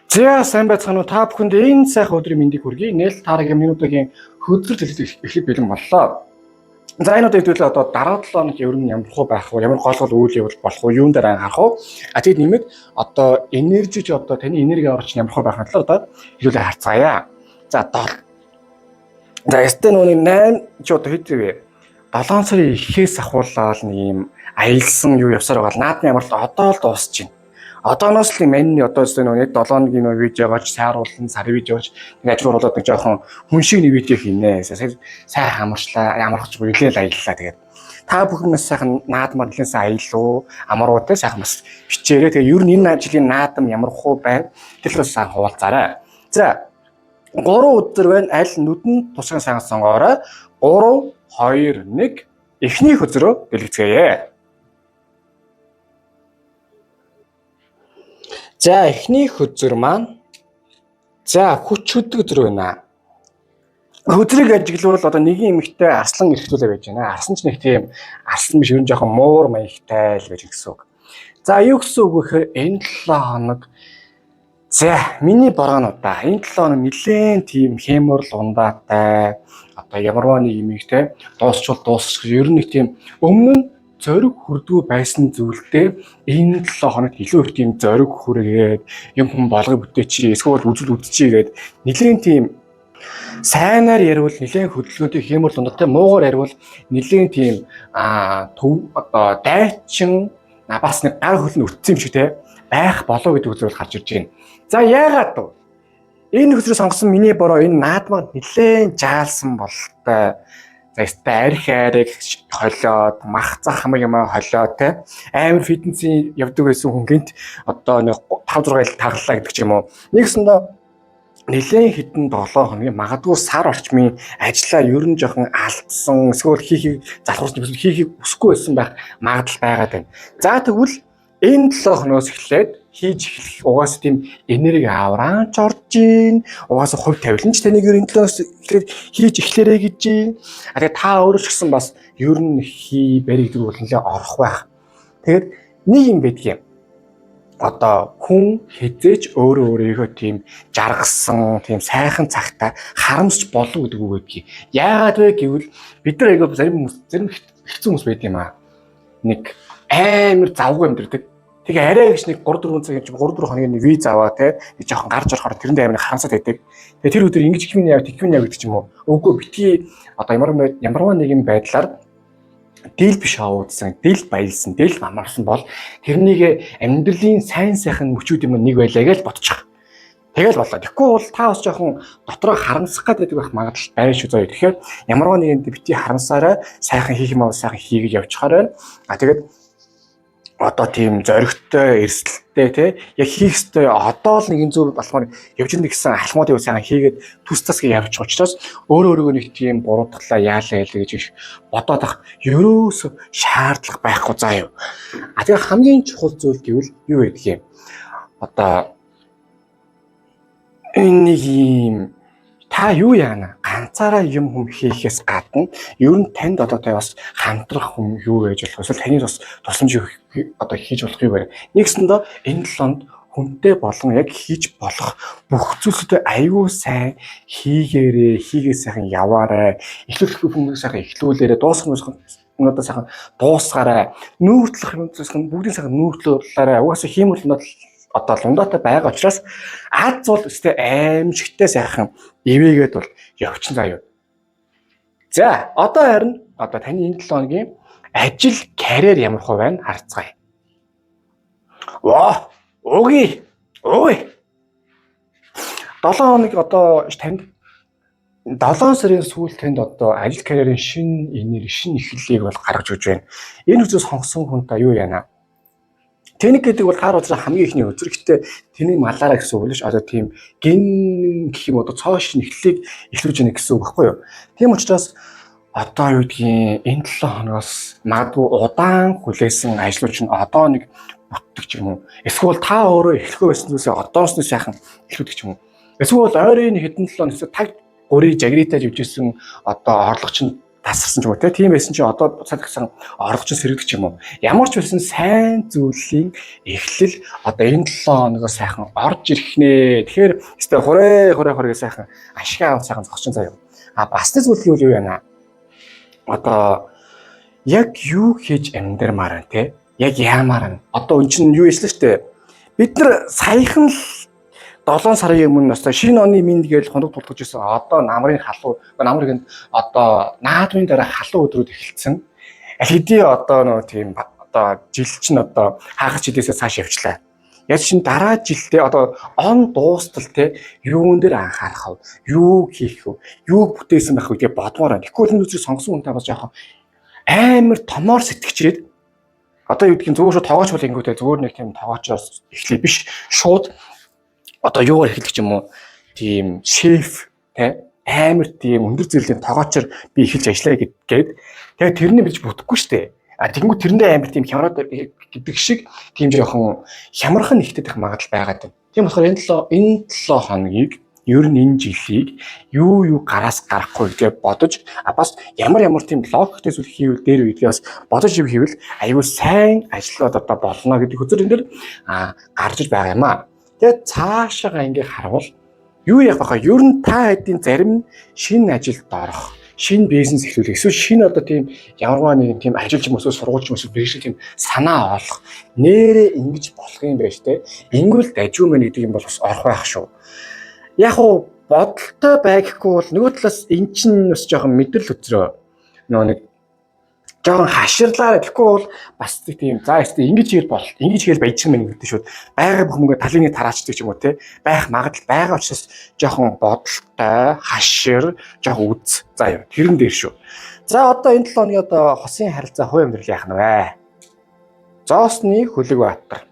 За сайн байцгаана уу та бүхэнд энэ сайхан өдрийн мэндийг хүргэе. Нээлт таарагийн минутын хөдөлгөөн төлөвлөлт эхлэх бэлэн боллоо. За энэ удаа хэдүүлээ одоо дараа 7 хоног ер нь ямар хөө байх вэ? Ямар гол үйл явдал болох вэ? Юун дээр анхаарах вэ? Тэгэд нэмээд одоо энержиж одоо таны энерги аварч ямар хөө байх нь талаар одоо хэдүүлээ харцгаая. За 7. За este нүг 8 ч одоо хэд вэ? 7 сарын эхээс ахуулаад нэг юм аялсан юу явсаар байгаа. Наадмын ямар л одоо л дуусч байна. Одооноос л маньны одоо нэг 7-ны видеогооч сайруулсан сар видеогооч нэг ажил оруулаад нэг жоохон хүн шиг нэг видео хийнэ. Сайн хамарчлаа, ямарч бүлээл аяллаа тэгээд. Та бүхэн бас сайхан наадмаар нэлээсээ аялуу, амруутай сайхан бас бичээрэй. Тэгээ ер нь энэ жилийн наадам ямар хөө байна. Тэрхээс сайн хуваалцаарай. За 3 өдөр байна. Аль нүдэн тусган сайн сонгоорой. 3 2 1 эхний хөзрөө дэлгэцгээе. За эхний хөзөр маань за хүч хөдөлгөөр байна. Хөзрийг ажиглуул одоо нэгэн эмэгтэй арслан эрхтүүлээ байж байна. Арслан ч нэг тийм арслан биш, ер нь жоохон муур маягтай л байж гэсэн үг. За юу гэсэн үг вэ гэхээр энэ 7 хоног за миний боргонуудаа энэ 7 хоног нэлээд тийм хэмэрл ундаатай одоо ямарваа нэг эмэгтэй дуусч ер нь нэг тийм өмнө нь зориг хүрдгүү байсан зүйлдээ энэ 7 хоногт илүү их тийм зориг хүрээгээд юм хүн болгоё бүтээчи эсвэл үзэл үдчихье гээд нэлээд тийм сайнаар ярил нэлээд хөдөлгөөнтэй хэмэрл ундаатай муугаар ярил нэлээд тийм төв одоо дайчин бас нэг гар хөлн өтсөн юм шиг те байх болоо гэдэг үзэл гарч ирж байна. За яагаад вэ? Энэ хөсрөө сонгосон миний бороо энэ наадмад нэлээд жаалсан болтой. За арх айрыг холиод мах зах хамаг юм холиод те амар фитнесийн явдаг байсан хүн гинт одоо нэг 5 6 ил таглалаа гэдэг ч юм уу. Нэгсэндээ нэлээд хитэн 7 хоногийн магадгүй сар орчмын ажиллаа ер нь жоохон алдсан эсвэл хийхийг залхуурсан хийхийг хүсэхгүй байсан байх магадлал байгаад байна. За тэгвэл энэ 7 хоногоос эхлээд хийж эхлэх угаасаа тийм энерги авраач орж ийн. Угаасаа хувь тавиланч таныг ер энэ 7-оос эхлээд хийж эхлэрэй гэж ийн. Тэгээ та өөрөө ч гэсэн бас ер нь барь гэдэг бол нэлээ орох байх. Тэгээд нэг юм байдгийг одоо хүн хизээч өөрийгөө тийм жаргасан, тийм сайхан цагтаа харамсч болов гэдэг үг байдгийг. Яагаад вэ гэвэл бид нар айгаа зарим хэцүү хүмүүс байд юм аа. Нэг амар завгүй амьдэрдэг. Тэгээ арай гэж нэг 3 4 цагийн 3 4 хоногийн виз аваа те нэг жоохон гарч орохоор тэрэндээ амар харамсаад байдаг. Тэгээ тэр өдөр ингэж ихмийн яв тэгмийн яв гэдэг ч юм уу. Үгүй битгий одоо ямарваа нэгэн байдлаар дийл биш авуудсан, дийл баялсан, дийл амарсан бол тэрнийг амьдралын сайн сайхан мөчүүд юм нэг байлаа гэж бодчих. Тэгэл болоо. Тэгэхгүй бол та бас жоохон дотроо харамсах гэдэг байх магадлал байна шүү зөө. Тэгэхээр ямарваа нэгэнд битгий харамсаараа сайхан хийх юм бол сайхан хийгээд явчихаар байна. Тэгээд одоо тийм зоригтой эрсдэлтэй те яг хийх ёстой одоо л нэгэн зүйл болохоор явж ирнэ гэсэн алхмуудыг сайн хийгээд түс тасгийн явчих учраас өөрөө нэг тийм буруудаглаа яалаа гэж бодоод ах ерөөс шаардлага байхгүй заа юу. Тэгээ хамгийн чухал зүйл гэвэл юу вэ гэх юм. Одоо энэ нэг юм та юу яана ганцаараа юм хүм хийхээс гадна ер нь танд одоо та бас хамтрах хүм юу гэж болох эсвэл таны бас тусламж одоо хийж болох юу вэ? Нэгсэндээ энэ 7-нд хүнтэй болон яг хийж болох бүх зүйлсүүдээ аюул сайн хийгээ сайхан яваарай. Эхлүүлэх хүмүүс сайхан эхлүүлээрэй. Дуусгах юмудаа сайхан дуусгаарай. Нүүртлэх юмудаа сайхан бүгдийн сайхан нүүртлүүлээрэй. Угаасаа хиймэл одоо лундаатай байгаа учраас аз зул өстэй аимшигтай сайхан ивэгээд бол явчихсан заяа. За одоо харин одоо таны энэ 7 хоногийн ажил карьер ямар хөө байна харцгаая. Ваа өөгүй 7 хоног одоо танд 7 сарын сүүл танд одоо ажил карьерийн шин энерги шин эхлэлийг бол гаргаж өгч байна. Энэ үзээс хонгсон хүн та юу яана? Тэнийг гэдэг бол хаар уусаа хамгийн ихний үзэр гэхдээ тэний малаараа гэсэн үг л ш. Одоо тийм ген гэх юм одоо цоо шин эхлэлийг эхлүүлж яах гэсэн үг байхгүй юу? Тийм учраас одоо юу гэдгийг энэ 7 хоногоос магадгүй удаан хүлээсэн ажлууч нь одоо нэг бүтдэг ч юм уу. Эсвэл та өөрөө эхлэхгүй байсан зүйлсээ одоос нь сайхан эхлүүлдэг ч юм уу. Эсвэл ойрын хэдэн 7 хоногс таг гурийн жагритаж явжсэн одоо орлогч нь тасарсан ч юм уу тийм байсан чи одоо буцаад гисэн орлогч сэрэгдэх ч юм уу. Ямар ч байсан сайн зүйлийн эхлэл одоо энэ 7 хоногоос сайхан орж ирэх нэ. Тэгэхээр өстой хурээ сайхан ашиг авах сайхан зогсчин заяа. Бас нэг зүйл юу яана? Одоо яг юу хийж амьдрмаар байна те? Яг яамаар байна? Одоо өн чинь юу хэлсэн шүү дээ. Бид нар саяхан 7 сарын өмнө настай шинэ оны минь гээл хоног тулгаж ирсэн. Одоо намрын одоо наадмын дараа халуун өдрүүд эхэлсэн. Хэдий одоо нөө тийм одоо жил чинь одоо хаагч жилээсээ цааш явчлаа. Яг чинь дараа жилдээ одоо он дуустал те юун дээр анхаарах вэ? Юу хийх вэ? Юу бүтээсэн байх вэ гэж бодмоор байна. Тэгэхгүй энэ үзрийг сонгосон хүнтэй бас яах вэ? Амар томоор сэтгэчрээд одоо юу гэдгийг зүгээр шууд тоогооч бол ингэвтэй зүгээр нэг тийм тоогоочоос эхлэе биш шууд одоо юугаар эхлэх юм уу тийм шеф те амар тийм өндөр зэрлийн тоогоочор би эхэлж ажиллая гэдэг. Тэгээ тэрний бич бүтэхгүй штэ. Тэгэнгүүт тэрэндээ амар тийм хямраад гэдэг шиг тийм жоохон хямрхан нэгтгэх магадлал байгаад байна. Тийм болохоор энэ 7 хоногийг ер нь энэ жилийг юу гараас гарахгүй гэж бодож бас ямар тийм логиктэй зүйл хийвэл дээр үедээ бас бодож хийвэл аюул сайн ажиллаад одоо болно гэдэг үзэр энэ дэр гарч иж байгаа юм аа. Тэгээд цаашаа ингээ харуул юу яах вэ? Ер нь та хэдийн зарим шинэ ажилд орох, шинэ бизнес эхлүүлэх, эсвэл шинэ одоо тийм ямарваа нэг тийм ажил ч юм уу сургууль ч юм уу бэрхшээл тийм санаа олох нэрээ ингэж болох юм байж тээ. Ингүүл дажгүй мэн гэдэг юм бол бас орох байх шүү. Яг уу бодолтой байгхгүй бол нөгөө талаас эн чинь бас жоохон мэдрэл өдрөө нөгөө нэг жоохон хаширлаа гэхгүй бол бас тийм за ингэж хэл бол ингэж хэл байж юм гэдэг шүүд байга бүхмөнгө талын тараачдаг ч юм уу те байх магадлал байгаа учраас жоохон бодолтой хашир жоохон үз заа юу тэрэн дээр шүү. За одоо энэ 7 хоногийн одоо хосын харилцаа хувь амьдрал яах нь вэ? Зоосны хөлөг баатар.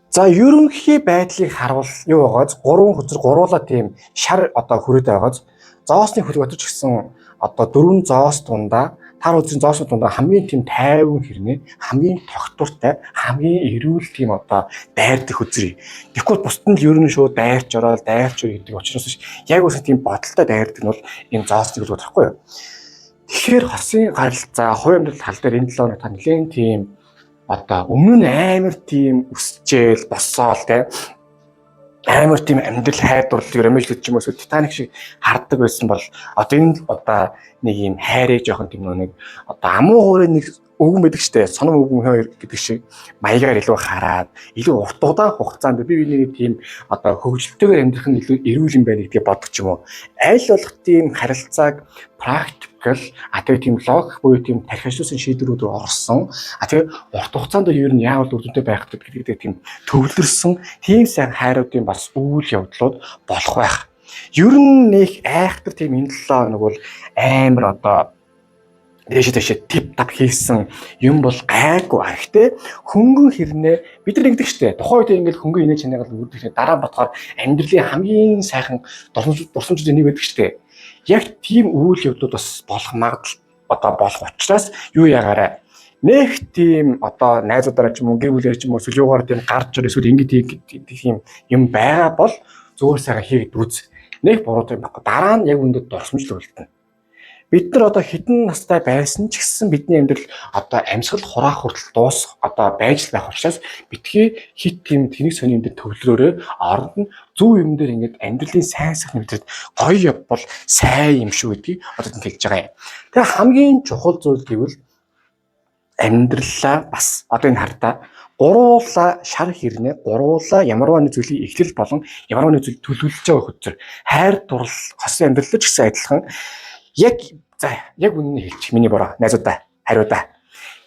За ерөнхий байдлыг харуул юу байгааз 3 хүзэр гуруула тийм шар одоо хүрээд байгааз зоосны хөлөг баатар ч гэсэн одоо 4 зоос дундаа тар үзэн зоосны дундаа хамгийн тийм тайван хэрнээ хамгийн тогтвортой хамгийн эрүүл тийм одоо дайрдах үзрий. Тэгэхгүй бусд нь л ер нь шууд дайрч ороод гэдэг учраас яг үс тийм бодолтой дайрдаг нь бол энэ зоосны хөлөг баатар байхгүй юу? Тэгэхээр хосын харилцаа хувь амьдрал тал дээр энэ 7 хоног та нэлээд тийм одоо өмнө нь амар тийм өсчээл боссоол те амар тийм амьдрал хайдварлаг ромеж гэдэг юм уу Титаник шиг харддаг байсан бол одоо энэ одоо нэг юм хайрыг жоохон тийм нэг одоо амуу хуурай нэг өвгөн байдаг штэ соном өвгөн хоёр гэдэг шиг маягаар илүү хараад илүү урт удаан хугацаанд би нэг тийм одоо хөгжилтэйгээр амьдрах нь илүү эрүүл юм байна гэдгийг бодох юм уу аль болох тийм харилцааг практикал тэгээ тийм логик буюу тийм тархичлуулсан шийдвэрүүд орсон тэгээ урт хугацаанд ер нь яавал үр дүнтэй байх гэдэг тийм төвлөрсөн тийм сайн хайруудын бас үйл явдлууд болох байх. Ер нь нэг айхтар тийм энэ 7 хоног бол амар одоо дэшээ тип тап хийсэн юм бол гайгүй ахтэй хөнгөн хэрнээ бид нар ингэдэг штэ тухайн үед ингээл хөнгөн инээ чанараа үрдэх дараа бодохоор амьдралын хамгийн сайхан дурсамжууд нэг байдаг штэ яг тийм үйл явдлууд бас болох магадлал одоо болох учраас юу ягаарай нэг тийм одоо найзуудаараа ч юм уу гэр бүлээр ч юм уу сүлжүүгээр тийм гарч ир эсвэл ингэдэг тийм юм байгаа бол зүгээр сайхан хийгээд үз нэг буруу юм баггүй дараа нь яг үндэд дурсамжлал үлдэнэ. Бид нар одоо хэдэн настай байсан ч гэсэн бидний амьдрал одоо амьсгал хураах хүртэл дуусах одоо байж л байх учраас битгий хит тийм тэнэг сони юм дээр төвлөрөөрөө оронд нь зөв юм дээр ингээд амьдралын сайн сайхан мэдрээд гоё явбал сайн юм шүү гэдгийг одоо хэлж байгаа юм. Тэгээ хамгийн чухал зүйл гэвэл амьдралаа бас одоо энэ хартаа гуруула шар хэрнээ гуруула ямарваа нэг зүйлийг эхлэл болон ямарваа нэг зүйл төлөвлөж байгаа хөтөр хайр дурлал хосын амьдрал ч гэсэн адилхан яг үнэн хэлчих миний бороо найзуудаа хариудаа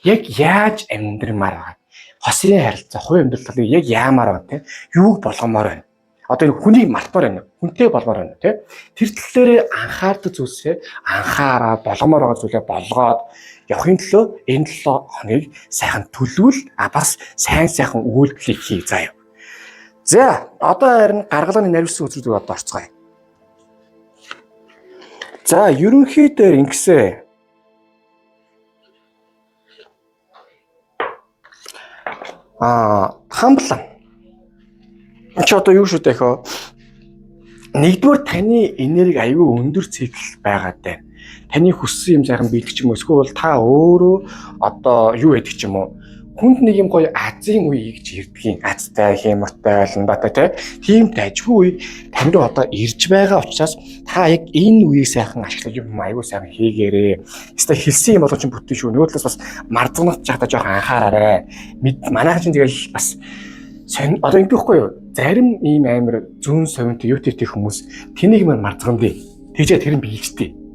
яг яаж амьдрмаар байгаа хосын харилцаа хувь амьдралыг яг яамаар байна те юуг болгомоор байна одоо энэ хүнийг мартмаар байна хүнтэй болмоор байна те тэр талаараа анхаардаг зүйлсээ анхаараа болгомоор байгаа зүйлээ болгоод явахын төлөө энэ 7 хоногийг сайхан төлөвлөл бас сайхан үйлдэлийг хий заяа. За одоо харин гаргалгааны наривсан үзүүлэлтүүд одоо орцгоё. За ерөнхийдөө ингэсэ хамблан чи одоо юу шүү дээ хөө нэгдүгээр таны энерги аюул өндөр цикл байгаад байна. Таны хүссэн юм сайхан бэлдэх юм уу? Эсвэл та өөрөө одоо юу ядчих юм уу? Хүнд нэг юм гоё азийн үе гэж ирдгийн. Азтай, хямртай, ландатай тийм дажгүй үе танд одоо ирж байгаа учраас та яг энэ үеийг сайхан ашиглаж юм аягүй сайхан хийгээрээ. Эсвэл хэлсэн юм болов ч бүтэн шүү. Нөгөө талаас бас мардагнах чагта жоохон анхаараарай. Манайх чинь тэгэл бас одоо ингэхгүй юу? Зарим ийм амар зүүн совинт YouTube хүмүүс тэнийг мань мардагнаа. Тэгжээ тэр нь биелжтэй.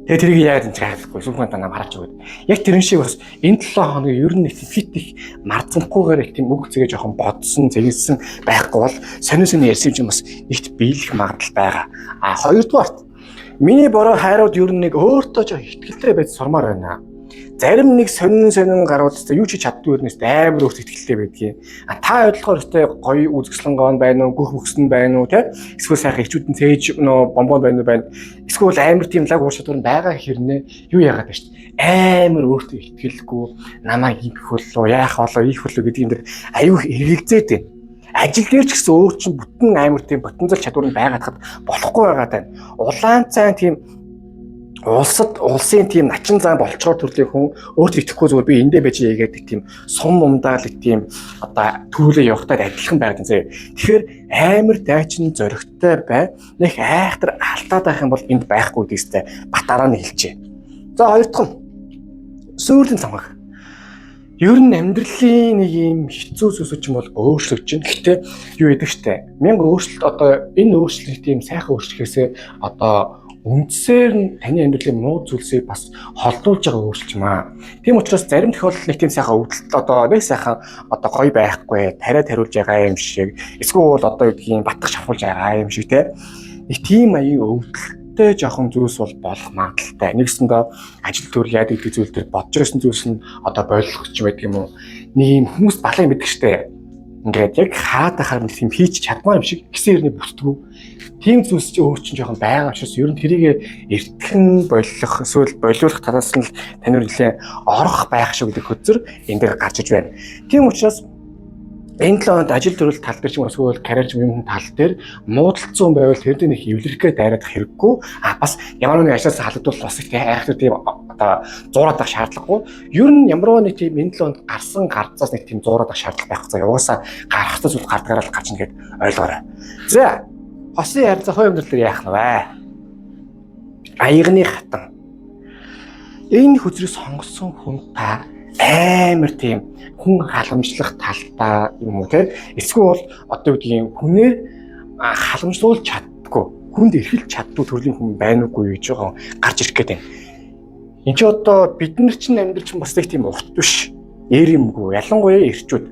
Тэгээ тэрийг яагаад энэ хайхгүй сүлхүүн танаа харж өгöd. Яг тэрэн шиг бас энэ 7 хоног ер нь нэг фит их мардсанхгүйгээр их тийм үг зэгээ жоохон бодсон, зэгсэн байхгүй бол сонин сонин ярьсан юм бас нэгт биелэх магадлал байгаа. А хоёрдугаарт миний бороо хайрууд ер нь нэг өөртөө жоо ихтгэлтэй байж сурмаар байна. Зарим нэг сонин гарууд юу ч чаддгүй өрнөс амар өөрт ихтгэлтэй байдгийг. А та ойлгохоор өстэй гоё үзэсгэлэн байна уу, гөх мөксөн байна уу те? Эсвэл сайхан хичүүдэн цээж нөө бомбон байна уу байна. Эсвэл амар тийм лаг уур чадвар байгаа хэрнээ юу яагаад байна шүү дээ. Амар өөртөө ихтгэлгүй намайг ийх болоо, яах болоо, ийх болоо гэдэг юм дэр аюу эргэлзээд байна. Ажил дээр ч гэсэн өөр чинь бүтэн амар тийм потенциал чадвар нь байгаад хад болохгүй байгаа тань. Улаан цайн тийм улсын тийм начин зам болцоор төрлийн хүн өөртөө итгэхгүй зүгээр би эндээ байж яагаад тийм сум умдаалэг тийм одоо төрүүлээ явахтаа адилхан байдаг зэ. Тэгэхээр амар дайчин зөрөгтэй бай. Нэг айхтар алтаад байх юм бол энд байхгүй гэжтэй батараа нь хэлжээ. За хоёр дахь нь сүйрлийн цамхаг. Ер нь амьдралын нэг юм хэцүү зүйлс юм бол өөрчлөгдөж байна. Гэхдээ юу гэдэг штэ. Мянга өөрчлөлт одоо энэ өөрчлөлт тийм сайхан өөрчлөхөөсөө одоо үндсээр нь таны амьдралын муу зүйлсийг бас холдуулж байгаа өөрчлөлтмаа. Тийм учраас зарим тохиолдолд нэг тийм сайхан өвдөлт одоо нэг сайхан одоо гоё байхгүй, тариа тариулж байгаа юм шиг, эсвэл одоо юу гэдгийг батгах шавхуулж байгаа юм шиг те. Нэг тийм аягийн өвдөлттэй жоохон зүйлс бол болох магадaltaй. Нэгсэндээ ажил төр яадаг гэдэг зүйл төр бодж ирсэн зүйлс нь одоо ойлгох байдаг юм уу? Нэг юм хүмүүс балан мэддэг штэ. Ингээд яг хаадахаар нэг тийм хийж чадмаа юм шиг гисэн хэрний бүтгүү. Тийм зүйлс чи өөр чинь жоохон байгаа учраас ер нь тэрийг эртхэн болох эсвэл болиулах талаас нь тань нэлээ орох байх шүү гэдэг хөзөр энэ дээр гарч иж байна. Тийм учраас энэ 7 хононд ажил төрөл тал дээр ч юм эсвэл карьер юм тал дээр муудалцсан байвал тэр нэг эвлэрхгээ дайрах хэрэггүй. А бас ямар нэгэн ажлаас халагдвал бас их айхтар тийм одоо зуураад авах шаардлагагүй. Ер нь ямар нэг тийм энэ 7 хононд гарсан гарцаас нэг тийм зуураад авах шаардлага байхгүй. Угаасаа гарахтаа зүйл гардгаараа л гарч ин гэд ойлгоорой. За хосын харилцаа хувь амьдрал дээр яах нь вэ? Аягны хатан. Энэ хүзрийг сонгосон хүн та амар тийм хүн халамжлах талдаа юм уу те? Эсвэл одоо юу гэдгийг хүнээр халамжлуулж чаддгүй, хүнд эрхэлж чаддгүй төрлийн хүн байна уугүй гэж байгаа гарч ирэх гээд байна. Энд чи одоо бид нар чинь амьдрал чинь бас нэг тийм урт биш. Эр юмгүй, ялангуяа эрчүүд.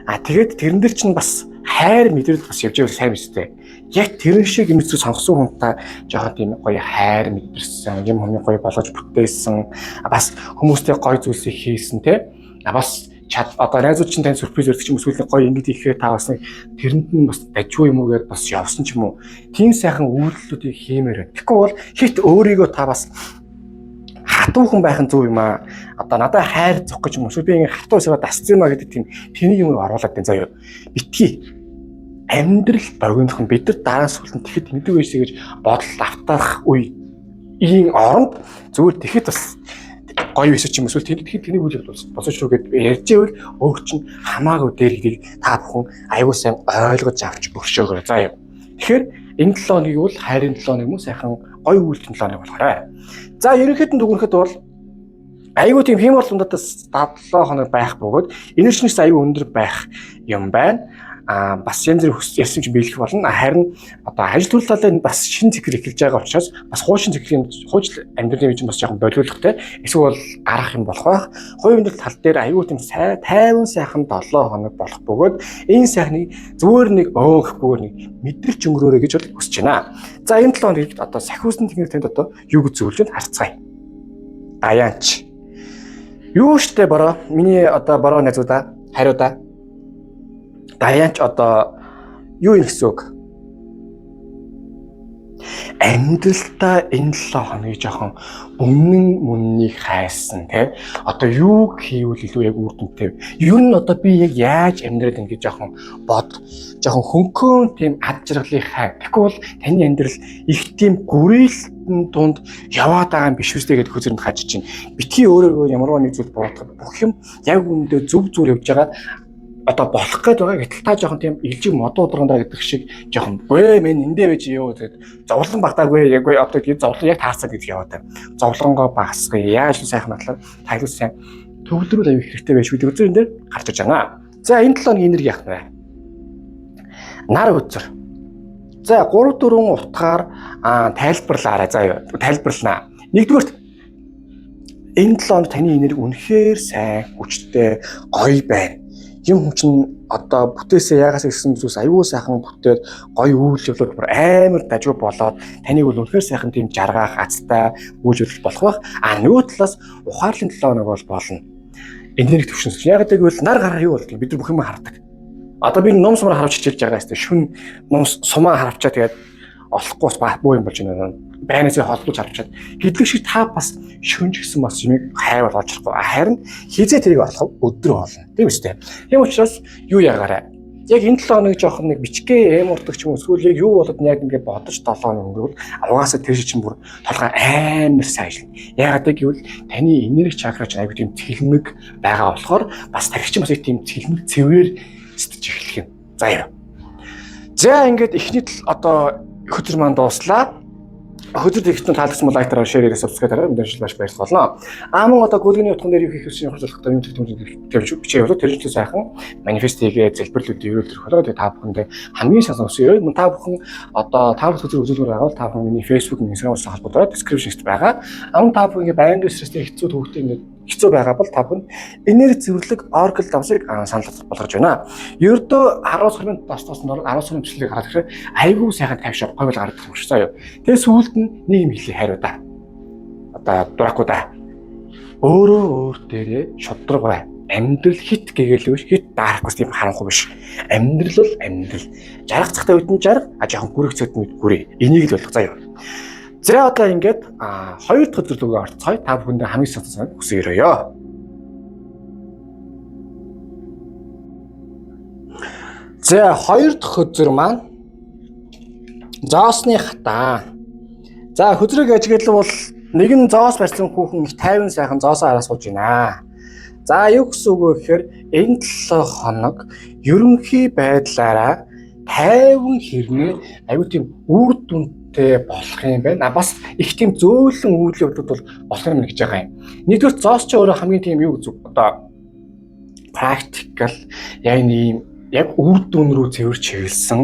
А тэгээд тэрэн дээр чинь бас хайр мэдрэл бас явж байгаа сайн мэт. Яг тэрэн шиг юм зүйл сонгосон хүн та жоохон тийм гоё хайр мэдэрсэн, юм хүний гоё болгож бүтээсэн, бас хүмүүстэй гоё зүйлсийг хийсэн те. Бас чад одоо найзууд чинь тань сюрприз өргөж юм эсвэл гоё ингэж ихээр та бас тэрэнд нь бас дажгүй юм уу гэдээ бас явсан ч юм уу. Тийм сайхан үйлдэлүүдийг хиймээр. Тэгэхгүй бол хит өөрийгөө та бас хатуухан байх нь зөв юм аа. Одоо надад хайр зөх гэж юм уу? Би ингэ хатуу усаа дасцсан маа гэдэг тийм тэнийг юм оруулаад байна заяа. Битгий амьдрал богинохон бид нар дараа сүлтэн тэгэхэд мэддэг байж гэж бодол автах үе ийм оронд зүгээр тэгэхэд бас гоё биш ч юм эсвэл тэгэхэд тэнийг үйл босож руу гэд ярьж ивэл өөр чинь хамаагүй дээр гэдгийг та бүхэн аягүй сайн ойлгож авч өршөөгөө. За юу. Тэгэхээр энэ 7 хоногийг бол хайрын 7 хоног юм уу сайхан гоё үйлдэл 7 хоног болохоор. За ерөнхийд нь дүгнэхэд бол аягүй тийм хэмэл дундаас 7 хоног байх бөгөөд энержинээс аягүй өндөр байх юм байна. Бас янз бүр ярьсан чинь биелэх болно. Харин одоо ажил төрөл талын бас шин зэхэр эхэлж байгаа учраас бас хуучин зэхрийн хуучил амьдралын юм бас жоохон болиулахтай. Эсвэл гарах юм болох байх. Хувийн амьдрал тал дээр аягүй тийм тайван сайхан 7 хоног болох бөгөөд энэ сайхныг зүгээр нэг өөхгүйгээр нэг мэдрэлч өнгөрөөрэй гэж бол хүсэж байна. За энэ 7 хоногийг одоо сахиусан тэнгэр танд одоо юу гэж зөвлөж байна харцгаая. Даянч. Юу штэ бороо миний одоо бороо найзуудаа хариудаа. Даянч одоо юу юм гэсэн үг? амьдралдаа энэ 7 хоногийг жоохон өмнөнийг хайсан тий. Одоо юу хийвэл илүү яг үр дүнтэй. Ер нь одоо би яг яаж амьдраад ингэж жоохон жоохон хөнköön тийм ад жаргалыг хай. Тэгэхгүй бол таны амьдрал их тийм гүрэлтэн дунд яваад байгаа юм биш үстэй гэдэг хөзөрөнд хаж чинь. Битгий өөрөө ямарваа нэг зүйл бодох бүх юм яг үүндээ зөв явж байгаа. Одоо болох гээд байгаа гэтэл та жоохон тийм илжиг модуу удрандаа гэдэг шиг жоохон гээ мен эндээ байж юу гэдэг зовлон багтаагүй яг одоо тийм зовлон яг таарсан гэдэг яваад байна. Зовлонгоо багасгая. Яаж сайхан натлаар тайлбар сайн төвлөрүүл авих хэрэгтэй байж гэдэг үзэр энэ дээр гарч иж байгаа. За энэ 7 өдрийн энерги яах вэ? Нар үзэр. За 3-4 утгаар тайлбарлаарай заа юу. Тайлбарлана. Нэгдүгээрт энэ 7 өндөр таны энерги үнэхээр сайн, хүчтэй, гоё байна. Юм хүн чинь одоо бүтээсээ ягаас ирсэн зүйлс аюул сайхан бүтээд гоё үйл явдлууд бүр амар дажгүй болоод таныг бол үнэхээр сайхан тийм жаргаах, азтай үйл явдал болох байх. Нөгөө талаас ухаарлын 7 хоног бол болно. Энерги төвшинс. Яг гэвэл нар гараа юу болдгийг бид нар бүх юм хардаг. Одоо би ном сумаар харавч хичээлж байгаа хэвээр шүн ном сумаа харавчаа тэгээд олохгүй бас буу юм болж байна. Байнасаа холбож харчаад гэдлэг шиг та бас шүнж гисэн бас юмыг хайвал олж чадахгүй. Харин хизээ тэрийг олох өдөр болно. Тийм үстэй. Тийм учраас юу ягаарай. Яг энэ 7 хоног жоохон нэг бичгээ эмурдаг ч юм уу эсвэл яг юу болоод яг ингэ бодож 7 хоног өнгөрвөл авгаасаа тэр чинь бүр толгой амар сайжлна. Яагаад гэвэл таны энерги чакра чинь аягүй тийм цэлмэг байгаа болохоор бас тархич бас их тийм цэлмэг цэврээр сэтгэж эхлэх юм. За яа. За ингээд эхний одоо хөтөр маань дууслаа. Хөтөр ихтэн таалагдсан бол лайк дараа шеэр хийгээ сабскрайб дараа мэдээж маш баярлалаа. Мөн одоо гүлгэний утган дээр юу хийх вэ хурцлахтай юм төвч бичээ болоо тэр чинь сайхан манифест хийгээ залбирлуудыг өрөөлөх болоо тэгээ та бүхэндээ хамгийн сайн өсөё. Мөн та бүхэн одоо та бүхэн хөтөр үзүүлбэр байгаа бол та бүхэн миний Facebook, Instagram-аас холбогдоод description-т байгаа. Та бүхэн байнгын стресстэй хэцүү төвхтэй ингээд хэцүү байгаа бол та бүхэн энерги цэвэрлэг Oracle давсыг санал болгож байна. Ердөө 10 сарын тосноос 10 сарын бичлэгийг хараад ирэхээр айгүй сайхан тайвшаа гоё бол гараад ирэх юм заа юу. Тэгээ сүүлд нь нэг юм хэлээ хариу да. Одоо дурахгүй да. Өөрөө дээрээ шудраг бай. Амьдрал хит гэгэлвэш хит даарахгүй тийм харанхуй биш. Амьдрал бол амьдрал. Жаргах цагтаа үдэн жарга, жоохон гүрэх цагтаа үд гүрээ. Энийг л болгох заа юу. За одоо ингээд 2 дахь өдрөлгөө орцгоё. Та бүхэндээ хамгийн сонсон хүсээрөөё. За 2 дахь өдөр маань зоосны хата. За хөдрөг ажиглал бол нэгэн зоос барьсан хүүхэн их тайван сайхан зоосоо хараа сууж байна. За юу гэсэн үг вэ гэхээр энэ 7 хоног ерөнхий байдлаараа тайван хэрнээ аюу тийм үр дүнтэй болох юм байна. Бас их тийм зөөлөн үйл явдлууд бол болох юм гэж байгаа юм. Нэгдүгээр зоос ч өөрөө хамгийн тийм юу зүг одоо практикал яг үр дүн рүү цэвэр чиглэсэн.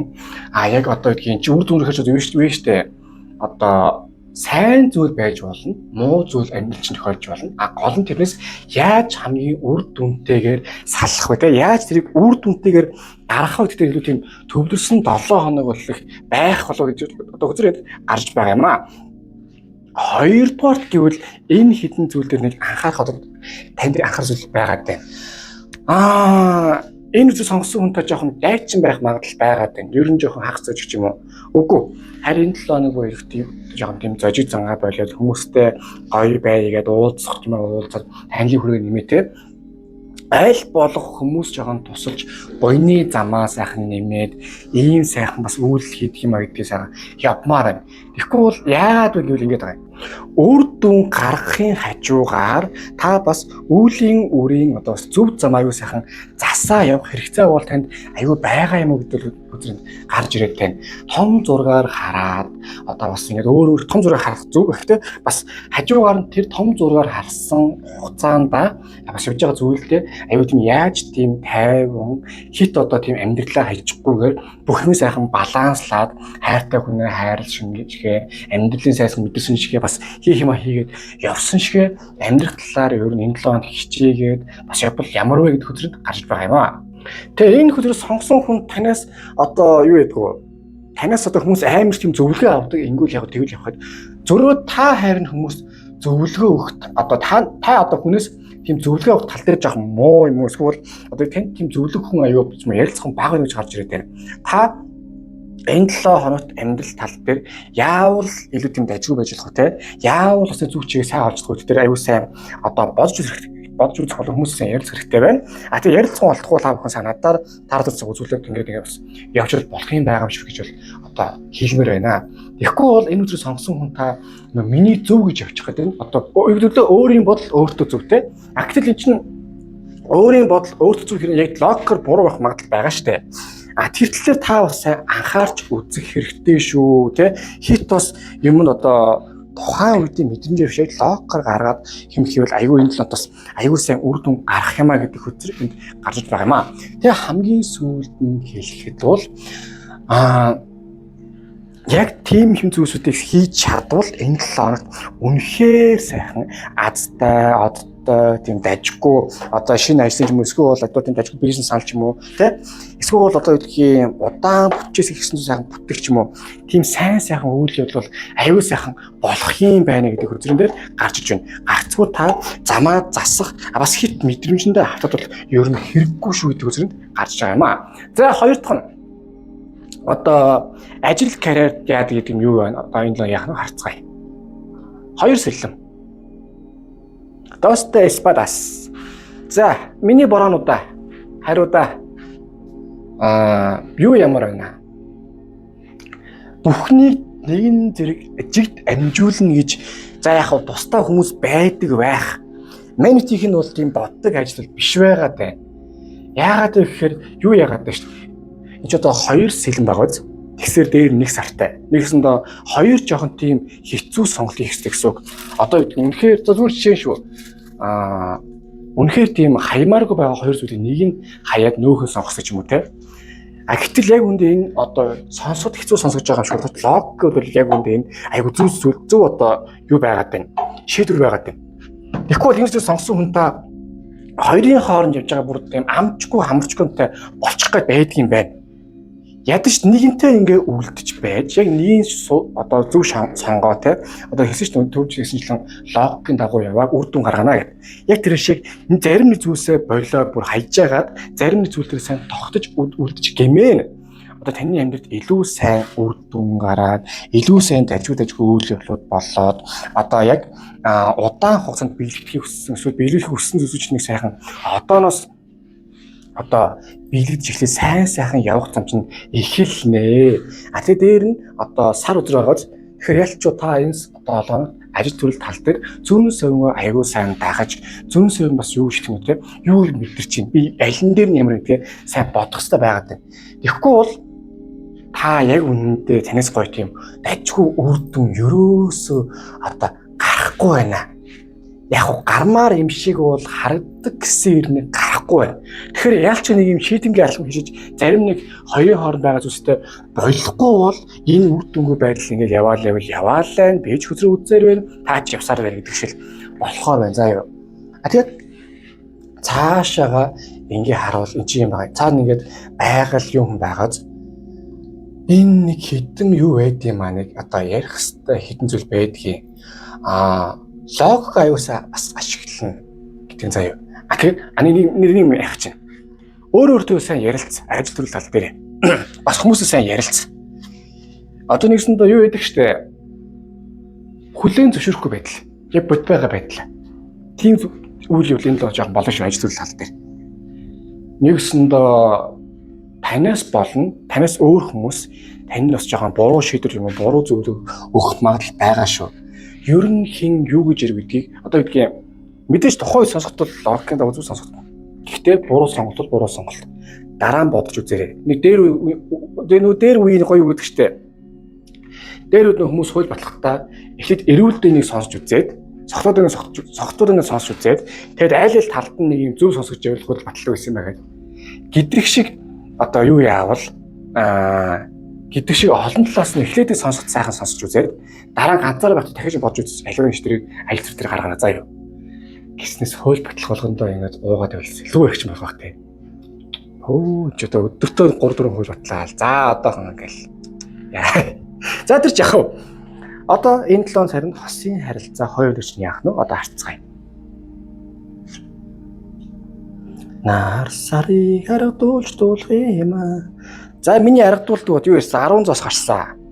Яг одоо гэдгийг чи үр дүн рүү хийж юу штэ. Одоо сайн зүйл байж болно, муу зүйл амьдрал чинь тохиолж болно. Гол нь тэрнээс яаж хамгийн үр дүнтэйгээр салах вэ? Тэ яаж тэрийг үр дүнтэйгээр гаргах вэ гэдэг илүү тийм төвлөрсөн 7 хоног болох байх болов гэж одоо хөзөр гарч байгаа юм аа. Хоёрдугаарт гэвэл энэ хідэн зүйл дээр нэг анхаарах одоо танд анхаарах зүйл байгаад байна. Энэ үзэл сонгосон хүнтэй жоохон дайчин байх магадлал байгаад байна. Ер нь жоохон хагас зожиг ч юм уу. Үгүй. Харин 7 хоног буюу жоохон тийм зожиг зангаа болоод хүмүүстэй гоё байгаад уулзах юм уулзаад танилын хүрээ нэмээ те. Аль болох хүмүүс жоохон тусалж буйны замаа сайхан нэмээд ийм сайхан бас үйл хийх юм а гэдгийг сайхан явмаар байна. Тэгэхгүй бол яагаад вэ гэвэл ингэж байгаа юм. Үр дүн гаргахын хажуугаар та бас үүлийн үрийн одоо зөв зам аюу сайхан засаа явах хэрэгцээ бол танд аюу байгаа юм уу гэдэг үзрэнд гарч ирээд байна. Том зургаар хараад одоо бас ингэ өөр том зургаар харах зөв гэхдээ бас хажуугаар нь тэр том зургаар харсан хугацаанд бас явж байгаа зүйлдээ аюу тийм яаж тийм тайван хит одоо тийм амьдралаа хайчихгүйгээр бүх юм сайхан баланслаад хайртай хүнээ хайрлах шингээжгээ амьдралын сайхан мэдэрсэн шигээ бас хийх юм хийгээд явсан шигээ амьдрах талаар ер нь энэ 7 хоног хичээгээд бас явбал ямар вэ гэдэг хөдрөнд гарч байгаа юм аа. Тэгээ энэ хөдрөөс сонгосон хүн танаас одоо юу ядг вэ? Танаас одоо хүмүүс амар тийм зөвлөгөө авдаг ингүүл яг тэгвэл явахад зөрөө та хайрын хүмүүс зөвлөгөө өгөх одоо та одоо хүнээс тийм зөвлөгөө авах тал дээр жоохон муу юм уу эсвэл одоо танд тийм зөвлөх хүн аюу ярилцах хүн бага гэж гарч ирээд байна. Та энэ 7 хоногт амьдрал тал дээр яавал илүү тийм дажгүй байж болох те яавал бас зүг чигээ сайн олж чадах тэр аюу сайн одоо бодож үзэх болох хүмүүсээс ярилцах хэрэгтэй байна. А тэгээ ярилцсан болтгоо та бүхэн санаадаар таардсан үзүүлэлт ингээд бас явж болох юм байгаа юм шиг гэж бол одоо хэлмээр байна. Тэгэхгүй бол энэ үзрийг сонгосон хүн та миний зөв гэж явчих гэдэг нь одоо өөрийн бодол өөртөө зөв те. А гэтэл эн чинь өөрийн бодол өөртөө зөв хэрэг яг логикоор буруу байх магадлал байгаа шүү дээ. А тэр талаар та бас сайн анхаарч үзэх хэрэгтэй шүү те. Хит бас юм нь одоо тухайн үеийн мэдрэмжээ бишээ логикоор гаргаад хэмхэвэл аюу энэ талд бас аюу сайн үр дүн гарах юмаа гэдэг хөтөр энд гарч иж байгаа юм аа. Тэгээ хамгийн сүүлд нь хэлэхэд бол яг тийм хэм зүйлсүүдийг хийж чадвал энэ 7 хоногт үнэхээр сайхан азтай одтой тийм дажгүй одоо шинэ ажлын юм эсвэл одоо тийм дажгүй бизнес санал ч юм уу тий эсвэл одоо үдгийн удаан бүтчээс ихсэн сайхан бүтгэх ч юм уу тийм сайхан үйл явдал аюу сайхан болох юм байна гэдэг хөзрөн дээр гарч иж байна. Гарцгүй та замаа засах бас хит мэдрэмжэндээ хатад бол ер нь хэрэггүй шүү гэдэг хөзрөнд гарч байгаа юм аа. За хоёр дахь нь одоо ажил карьер яадаг гэдэг юм юу байна? Одоо энэ л яах нь харцгаая. Хоёр сэлэм. Доста эспадас. За, миний бороонуудаа хариудаа юу ямар байна? Бүхнийг нэгэн зэрэг жигд амжуулна гэж за яг хав тустай хүмүүс байдаг байх. Манитих нь бол тийм боддог ажил биш байгаад байна. Яагаад гэхээр юу яагаад байна шүү дээ. Энд ч одоо 2 сэлэн байгаа биз. Тэгсээр дээр 1 сартай. Нэгэсэндээ 2 жоохон тийм хэцүү сонголт хийх гэсэн үг. Одоо үнэхээр зүгээр жишээ шүү. Үнэхээр тийм хаймааргүй байгаа 2 зүйлийн нэг нь хаяад нөөхөө сонгох юм уу те. Гэтэл яг үндэ энэ одоо сонсоход хэцүү сонсож байгаа юм шиг бол логик бол яг үндэ энэ айгу зөв одоо юу байгаад байна. Шийдвэр байгаад байна. Тэгэхгүй бол энэ зүйл сонгосон хүн та хоёрын хооронд явж байгаа бүр тийм амжгүй хамарчгүйтэй болчих гээд байдаг юм байна. Ядаж нэгэнтэй ингээ үлдэж байж яг нэг одоо зөв сонгоо те одоо хэлсэн чинь төвч хэлсэнчлэн логикийн дагуу яваад үр дүн гаргана гэдэг. Яг тэр шиг зарим нэг зүйлсээ болоо бүр хайжаагаад зарим нэг зүйлээр сайн тогтож үлдэж гэмээр одоо таны амьдралд илүү сайн үр дүн гараад илүү сайн дажгүй үйл явдлууд болоод одоо яг удаан хугацаанд биелэхийг хүссэн эсвэл биелүүлэх хүссэн зүйлсүүд нэг сайхан одооноос одоо биелэгдэж эхлээ сайхан явах зам чинь эхэлнэ. Тэгээ дээр нь одоо сар өдөр байгааз тэгэхээр ялчуу та энэ одоо ажил төрөл тал дээр зүүн совинго аягүй сайн дагаж зүүн совин бас юу гэх юм те юу мэдэрч чинь би алин дээр нь ямар гэдгээ сайн бодох хэрэгтэй байгаад байна. Тэгэхгүй бол та яг үнэндээ танаас гоё тийм дажгүй үр дүн ерөөсөө одоо гарахгүй байна. Яг гармаар юм шиг бол харагддаг гэсэн ирнэ гарахгүй байна. Тэгэхээр яалч нэг юм шийдэмгийн алхам хийж зарим нэг хоёрын хооронд байгаа зүйлстэй болохгүй бол энэ үр дүнгүй байдал ингээд яваалаа бэж хөзрөө үзээр байна. Таач явсаар байна гэдэг шиг болохоор байна. За юу. Тэгээд цаашаага ингээ харуул эн чинь юм байгаа. Цаана ингээд байгаль юм байгааз энэ нэг хитэн юу байд юм аа нэг одоо ярих хэвээр хитэн зүйл байдгийг логик аюусаа бас ашиглана гэдэг нь заяа. Тэгэхээр нэг юм яах чинь. Өөртөө сайн ярилц, ажил төрөл тал дээр бас хүмүүсээ сайн ярилц. Одоо нэгсэндээ юу яадаг штэ. Хүлээн зөвшөөрөхгүй байдал. Яг бод байгаа байдал. Тийм үйл явдлын л жоохон болоо шүү ажил төрөл тал дээр. Нэгсэндээ танаас болно, танаас өөр хүмүүс танд бас жоохон буруу шийдвэр юм уу, буруу зөвлөгөө өгөх магадлал байгаа шүү. Ер нь хин юу гэж ирэх гэдгийг одоо гэдгийг мэдээж тухайн сонсоход бол логикийн дагуу зөв сонсох. Гэхдээ буруу сонголт бол буруу сонголт. Дараа нь бодож үзээрэй. Нэг дээр үеийн гоё юу гэдэг чтэй. Дээр үеийн хүмүүс хууль батлахдаа эхлээд эрүүл дэнийг сонсож үзээд, согтуудыг сонсож үзээд, тэгээд айл талд нь нэг юм зөв сонсож явах хууль батлах гэсэн юм байна. Гэдрэх шиг одоо юу яавал гэдэг шиг олон талаас нь эхлээд сонсоход сайхан сонсож үзээд дараа нь ганцаараа багт дахиж бодж үзсэн аливаа нэштрийг аялал дээр гаргана заа юу. Гиснээс хууль батлах болгондоо ингэж уугаад байвал илүү их юм байх те. Хөө ч одоо өдөртөө 3-4 хууль батлаа. За одоохон ингээл. За тэр ч яах вэ? Одоо энэ 7 сард хосын харилцаа хоёр өдөр чинь яах нь одоо харцгаая. Нар сарыг аргадуулж дуулах юм аа. За миний аргадуулдаг юу вэ? 10 зоос гарсан.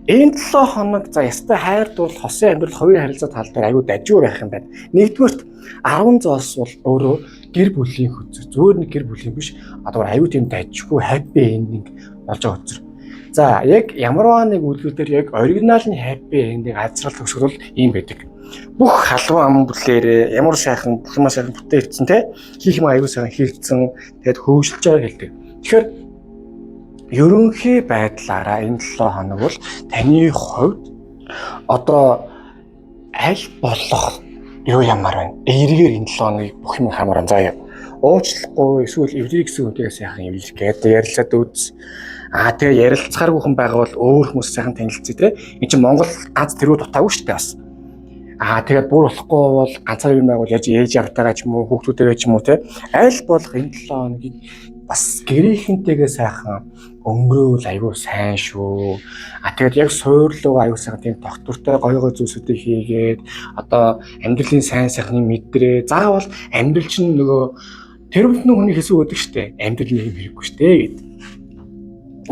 Энэ 7 хоног за ястай хайр дуул хосын амьдрал хоёр харилцаа тал дээр аюу дажгүй байх юм байна. Нэгдүгээрт 10 зоос бол өөрөө гэр бүлийн хөзөр. Зүгээр нэг гэр бүлийн биш. Одоо аюу тийм дажгүй happy ending болж байгаа хөзөр. За яг ямарваа нэг үйлдэлээр яг оригинал нь happy ending азрал төгсгөл бол ийм байдаг. Бүх халуун ам бүлээрээ ямар сайхан бүх юм сайхан бүтээгдсэн те хийх юм аюу сайхан хийгдсэн тэгэд хөөжлөж байгааг хэлдэг. Тэгэхээр ерөнхий байдлаараа энэ 7 хоног бол таны хувьд одоо аль болох юу ямар байна? Эргээр энэ 7 хоногийг бүх юм хамааран заяа. Уучлахгүй эсвэл эвлэрийг гэсэн үнтэйгээ сайхан эвлэх гэдэг ярилцаад үз. Тэгээ ярилцахааргүй хүн байгаа бол өөр хүмүүс сайхан танилцъя те. Энд чинь Монгол ганц тэрүү дутаагүй шүү дээ бас. Тэгээд бүр болохгүй бол ганцаар юм байгуул яаж ээж явтайгаа ч юм уу хүүхдүүдтэйгээ ч юм уу те. Аль болох энэ 7 хоногийг бас гэрийнхэнтэйгээ сайхан өнгөрөөл аюу сайн шүү. Тэгээд яг суурлуу аюу сайхан тийм доктортой гоё зүйлсүүдийг хийгээд одоо амьдралын сайн сайхныг мэдрээ. Заавал амьдрал чинь нөгөө тэр бүхэн хүний хэсэг өгдөг штэ. Амьдрал нэг юм хэрэггүй штэ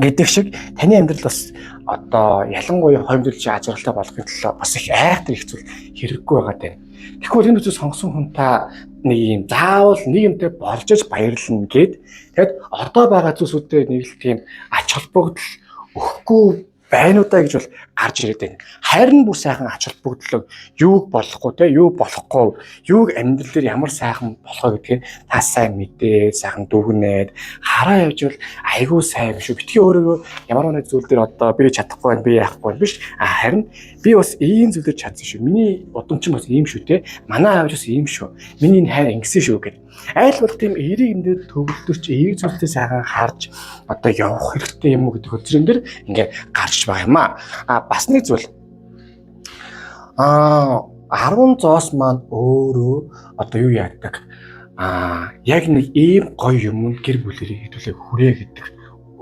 гэдэг шиг таны амьдрал бас одоо ялангуяа хоймдолж ажралтай болохын тулд бас их айхтар их зүйл хэрэггүй байгаа дээ. Тэгэхгүй энэ үсээ сонгосон хүн та нэг юм заавал нэг юмтай болж иж баярлна гэд тэгэд одоо байгаа зүйлсүүдэд нэг л тийм ач холбогдол өгөхгүй байна уу да гэж бол гарч ирээд байна. Харин бүр сайхан ач холбогдлоо юуг болохгүй те юу болохгүй юуг амьдрал дээр ямар сайхан болохоо гэдгийг та сайн мэдээ сайхан дүгнээд хараа явж бол айгүй сайн шүү. Битгий өөрийгөө ямар нэг зүйл дээр одоо би чадахгүй байна би яахгүй байна биш. Харин би бас ийм зүйл дээр чадсан шүү. Миний удамчин бас ийм шүү те. Манай аавч бас ийм шүү. Миний энэ хайр ингэсэн шүү гэдэг. Айл болох тийм эерэг юм дээр төвлөрч эерэг зүйлтэй сайхан харж одоо явах хэрэгтэй юм уу гэдэг хөдөлгөөн дээр ингээ гарч байгаа юм аа. Бас нэг зүйл 10 зоос маань өөрөө одоо юу яадаг яг нэг ийм гоё юм гэр бүлэрээ хэдүүлээ хүрээ гэдэг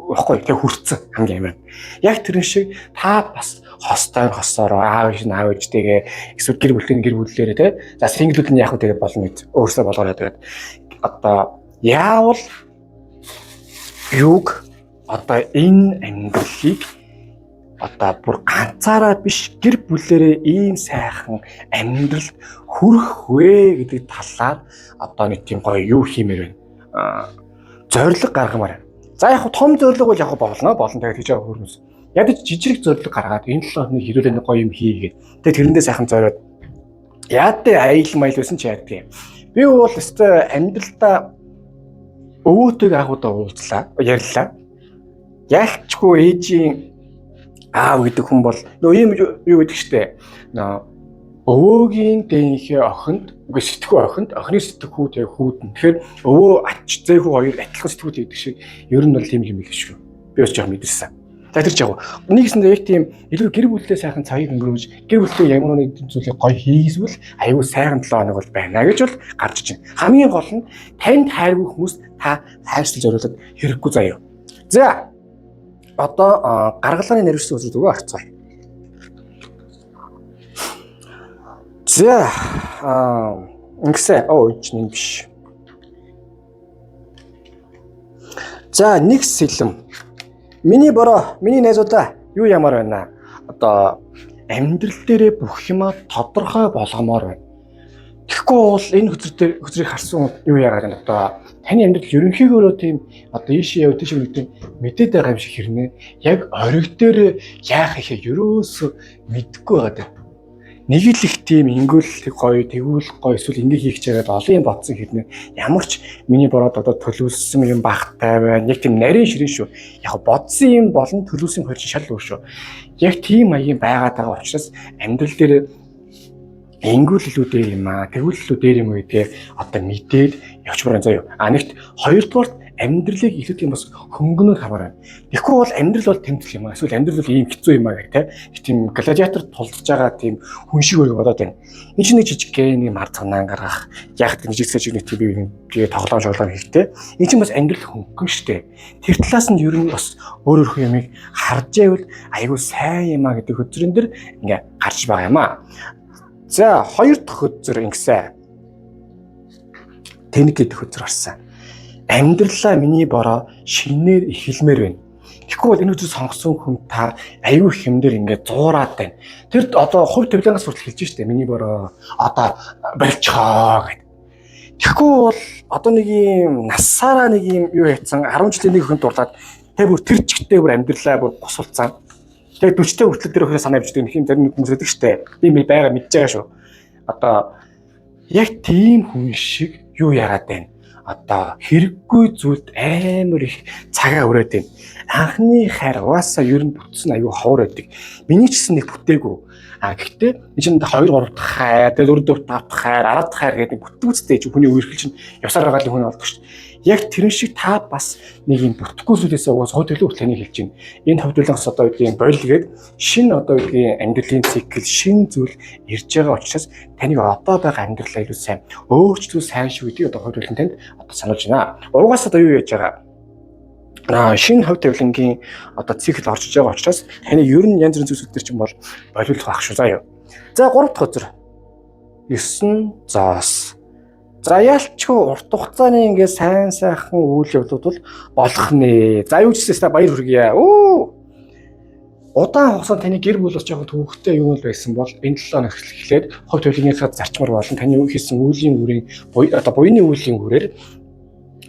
баггүй тэг хүрцэн хамгийн амар. Яг тэрэн шиг та бас хосоороо аав ээжтэйгээ эсвэл гэр бүлэрээ те за синглүүд нь яг тэгээд болно гэж өөрсдөө болгоорой тэгээд одоо яавал юг одоо энэ амьдралыг одоо бүр ганцаараа биш гэр бүлэрээ ийм сайхан амьдралд хүрэх вэ гэдэг талаар одоо нэг тийм гоё юу хиймээр байна. Зорилго гаргамаар байна. За яг том зорилго бол яг болно тэгээд хийж байгаа хүмүүс. Ядаж жижиг зорилго гаргаад энэ 7 хоногийн хэрүүлээ нэг гоё юм хийгээд тэгээд тэрэндээ сайхан зориод яадээ аял майл байсан ч яадгийг. Би бол өстой амьдралдаа өвөөтэйг агуудаа уулзлаа ярьлаа. Ялчгүй ээжийн аав гэдэг хүн бол нөө юм юу гэдэг штэ. Өвөөгийн дэнхээ охинд үгүй сэтгүү охины сэтгүү тэг хүүдэн. Тэгэхээр өвөө ач зэхүү хоёр адилхан сэтгүүд гэдэг шиг ер нь бол тийм юм их шүү. Би бас жоох мэдэрсэн. За тэр жаа. Нэгсэндээ яг тийм илүү гэр бүлээ сайхан цагийг өнгөрөөж гэр бүлтэй ямар нэг зүйлийг гоё хийсвэл аюу сайхан 7 хоног бол байна гэж бол гарч иж байна. Хамгийн гол нь танд хайргүй хүмүүс та хайрцал зориулаад хэрэггүй заяа. За одоо гаргалгааны нэрвэрсэн үзэл өгөө харцгаая. За ингэсэ чинь биш. За нэг сэлэм. Миний бороо, миний найзуудаа юу ямар байна? Одоо амьдрал дээрээ бүх юма тодорхой болгомоор байна. Тэгэхгүй бол энэ хөзрийг харсан юу яагаад вэ? Одоо таны амьдрал ерөнхийдөө тийм одоо ийшээ яв тийш нэг тийм мэдээд байгаа юм шиг хэрнээ. Яг ориг дээр яах ихээ ерөөсөө мэдэхгүй байгаа. Нэг л их тийм ингүүл гоё тэгвэл гоё эсвэл ингээ хийх чагаад олон юм бодсон хэрнээ. Ямар ч миний бороод одоо төлөвлөсөн юм багтай байна. Яг тийм нарийн ширэн шүү. Яг бодсон юм болон төлөвлөсөн хоёр шал өөр шүү. Яг тийм аягийн байгаад байгаа учраас амьдрал дээр ингүүл илүү дээр юм аа, тэгвэл илүү дээр юм уу гэдгээ одоо мэдээд явж баран заяа. Нэгт хоёрдугаар амьдралыг илүү тийм бас хөнгөнөөр хамаарна. Тэгэхгүй бол амьдрал бол тэмцэл юм аа. Эсвэл амьдрал бол ийм хэцүү юм аа гэх тийм гладиатор тулдж байгаа тийм хүн шиг өөр бодоод байна. Энэ чинь нэг жижиг гэн юм ард цанаа гаргах, яг нэг жижиг сэжиг нэг тийм тоглоом хийхтэй. Энэ чинь бас амьдрал хөнгөн штэ. Тэр талаас нь ер нь бас өөр юмыг харж байвал айгүй сайн юм аа гэдэг хөзрөн дэр ингээ гарч байгаа юм аа. За хоёр дахь хөзөр ингэсэн. Тэник гэдэг хөзөр гарсан. амьдралаа миний бороо шинээр эхэлмээр байна. Тэгэхгүй бол энэ үзэл сонгосон хүн та аюу хэмдэр ингээд зуураад байна. Тэр одоо хувь тавилангаас хүртэл хэлж штэ миний бороо одоо болчихоо гэдэг. Тэгэхгүй бол одоо нэг юм насаараа нэг юм юу хийцэн 10 жилийн нэг хүн дурлаад тэг бүр тэр чигтээ бүр амьдралаа бүр гусалцсан. Тэг 40-тэй хүртэл тэр өхөө санаа авчдаг нэг юм зарим нэг хүмүүсэдэг штэ. Би байгаа мэдж байгаа шүү. Одоо яг тийм хүн шиг юу яагаад байна? Одоо хэрэггүй зүйлд амар их цагаа өрөөд байна. Анхны хайр угаасаа ер нь бүтсэн аюу ховор байдаг. Миний ч гэсэн нэг бүтээгүй. Гэхдээ энэ чинь 2 3 дахь хайр, тэгээ 4 4 5 дахь хайр, 10 дахь хайр гэдэг бүтгүүцтэй чи хүний үерхэл чинь явсаар байгаа хүн болдог шүү дээ. Яг тэрэн шиг та бас нэг юм бүтэхгүй зүйлээс угаасаа хойд төлөв таны хэлж байна. Энэ хөвдөлгөөс одоо үеийн бойлгээд шинэ одоо үеийн амьдралын цикл, шинэ зүйл ирж байгаа учраас таныг одоо байгаа амьдралаа илүү сайн өөрчлөлт сайн шүү гэдгийг одоо хойд төлөв танд одоо сануулж байна. Угаасаа одоо юу яаж байгаа? Шинэ хувь тавилангийн одоо цикл орж иж байгаа учраас таны ер нь янз бүрийн зүйлсүүд төр чинь бол болиулах байх шүү. За юу. За 3 дахь өдөр 9 зоос. За яалчгүй урт хугацааны ингээ сайн сайхан үйл явдлууд бол болох нэ. За юу ч гэсэн та баяр хүргье. Удаан хугацаанд таны гэр бүл бас жоохон төвөгтэй юм л байсан бол энэ 7 хоног эхлээд хувь тавилангийнхаа зарчмаар болон таны хийсэн үеийн үрийн одоо буйны үеийн үрээр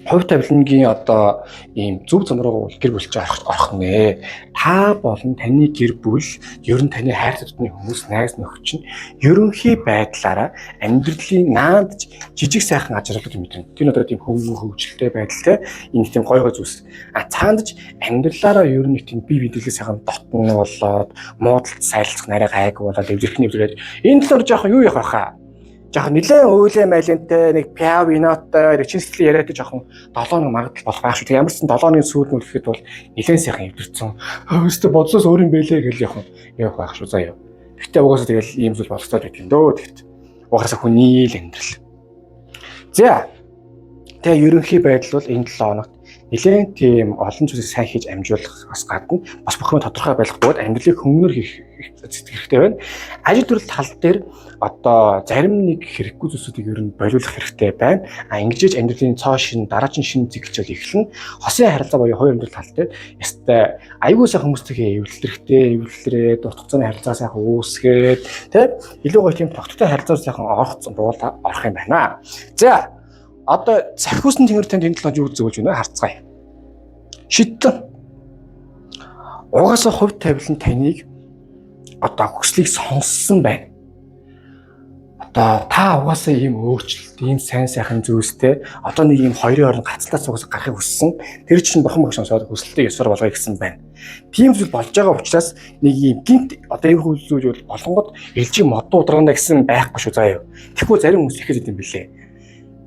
хувь тавилангийн одоо ийм зөв зам руу гэр бүлч орох нэ. Та болон таны гэр бүл ер нь таны хайрцагтны хүмүүс найз нөхөд чинь ерөнхий байдлаараа амьдралын наанд жижиг сайхан ажралууд мэдэрнэ. Тэр одоо тийм хөвгөлтэй байдалтай энэ тийм гой зүйлс. Цаандж амьдралаараа ер нь тийм бие биедээ сайхан дотн болоод муудалд сайлцах нарай гайг болоод эвдэрхний эвдэрээд энэ талаар жоохон юу явах байхаа. Жаахан нэлээд өөлөө майлантай нэг пиав винотой речинстэл яриад жоохон 7 нэг магадл болох байх шүү. Ямар ч 7 оны сүүлд үлдэхэд бол нэлээд сайхан эвдэрсэн. Өөрөөсөө бодлоос өөр юм бэлээ гэж явах байх шүү. Заяа. Гэхдээ угаасаа тэгэл ийм зүйл болцоод байт юм дөө тэгт. Угаасаа хүний л амьдрал. За. Тэгээ ерөнхий байдал бол энэ 7 хоногт нэлээд тийм олон зүйлийг сайн хийж амжуулах бас гадна бас бүх юм тодорхой байх бөгөөд амьдралыг хөнгөнөр хийх хэрэгтэй байна. Ажил төрөл тал дээр одоо зарим нэг хэрэггүй зүйлсүүдийг ер нь болиулах хэрэгтэй байна. Ингэж амьдралын цоо шин дараагийн шин зэгчэл эхлэн хосын харилцаа буюу хоёр амьдрал тал дээр ястай аюул сайхан хүмүүстэйгээ эвлэлрээ урт хугацааны харилцаа сайхан үүсгээд тийм илүү гоё тийм тогтвортой харилцаа сайхан орох юм байна. За одоо цахиусан тэнгэр танд энэ талаар юу зөвлөж байна харцгаая. Шийдтэн. Угаасаа хувь тавилан таныг одоо хүслийг сонссон байна. Одоо та угаасаа ийм өөрчлөлт, ийм сайн сайхан зүйлстэй одоо нэг ийм хоёрын орон гацлаас угаасаа гарахыг хүссэн. Тэр чинь бахан шансаад хүсэлтээ ёсоор болгоё гэсэн байна. Тийм зүйл болж байгаа учраас нэг ийм гинт одоо ийм зүйл болгонгод элжиг модон ударгаана гэсэн байхгүй шүү заяа. Тэгэхгүй зарим хүмүүс ихэд юм билээ.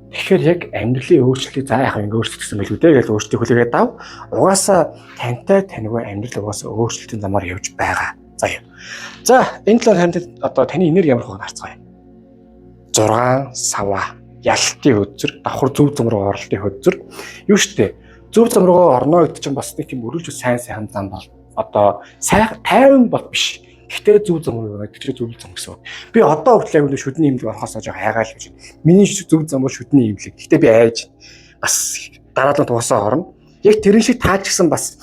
Тэгэхээр яг амьдралын өөрчлөлтийг за яах ингэ өөрчлөлтсөн байл үү гэж өөрчлөлтийг хүлээгээд дав. Угаасаа тантай танигүй амьдрал угаасаа өөрчлөлтийн замаар явж байгаа. Заяа. За энэ талаар хамт одоо таны энерги ямар хөө харцгаая. 6 сава ялтын хөзөр давхар зөв зам руу оролтын хөзөр юу штэ зөв зам руу орно гэдэг чинь бас нэг тийм өрүүлж сайн сайхан зам бол одоо сайн тайван бол биш. Гэхдээ зөв зам руу гэдэг чинь зөв зам гэсэн. Би одоо хүртэл аюул шүдний имлэг орохоосоо жоо хайгаал гэж. Миний зөв зам бол шүдний имлэг. Гэхдээ би айж бас дараалал туусаа орно. Яг тэрэн шиг тааж гисэн бас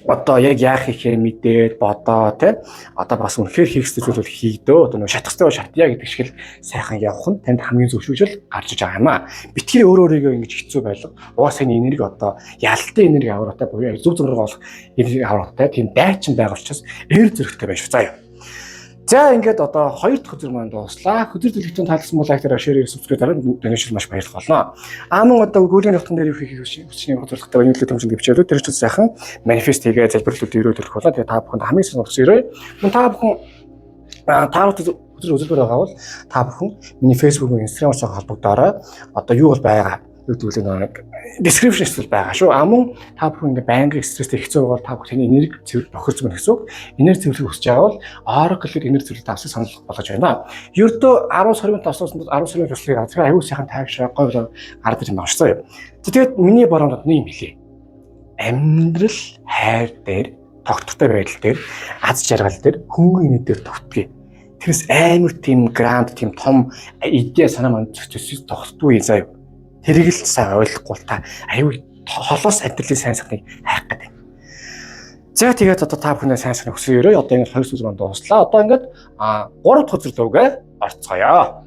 одоо яг яах ихээ мэдээд бодоо тий одоо бас үнэхээр хийх зүйл бол хийгдөө одоо нэг шатгастай шатъя гэдэг шиг л сайхан явах нь танд хамгийн зөв шүүжил гарч иж байгаа юм аа. Битгий өөрийгөө ингэж хэцүү байлга угаасаа энэ энерги одоо ялтын энерги авраатай буюу зөв зам руу олох энерги авраатай тийм дайчин байгаа учраас эр зөрөгтэй байж заяа. За ингээд одоо 2 дахь өдөр маань дууслаа. Өдөр төлөвлөлтөнд таалсан бол лайктаар шеэр subscribe дараа донешн маш баярлах болно. Мөн одоо гүлийн нутган дээр юу хийх хүсний хөдөлгөөтэй үнэлгээ төмжинд бичээлүүд тэр ч сайхан манифест хийгээ залбирлууд өрөө төлөх болно. Тэгээ та бүхэнд хамгийн сонирхолтой ирээ. Мөн та бүхэн өдөр үзэлбэр байгаа бол та бүхэн миний Facebook, Instagram-аас холбогдоорой. Одоо юу бол байгаа YouTube нэг description хэсэг байгаа шүү. Мөн та бүхэн ингээ байнгын стресстэй хэцүү бол та бүхэн энерги цэвэр бохирч мөн гэсэн үг. Энерги цэвэрлэх хүсэж байгаа бол Oracle-ээр энерги цэвэрлэх тавсыг санал болгож байна. Ердөө 10 сарын 7-ноос 10 сарын төслийг авах аюул сайхан тайвшраа говь гардаг юм байна. Тэгээд миний бороонд нэг юм хэлээ. Амьдрал хайр дээр, тогтвортой байдал дээр, аз жаргал дээр, хөнгөн инээ дээр тогтгоё. Тэрс амар тийм гранд, тийм том идея санаа манд төсөж тогтдгүй заяа. Тэрийг л сайн ойлгохгүй та аюул холоос амьдралын сайн сайхныг хайх гэдэг. За тэгээд одоо та бүхнээ сайн сайн өсөөрэй. Одоо ингээд 2 сүлж маань дууслаа. Одоо ингээд 3 дахь үзэр дуугээ орцгоё.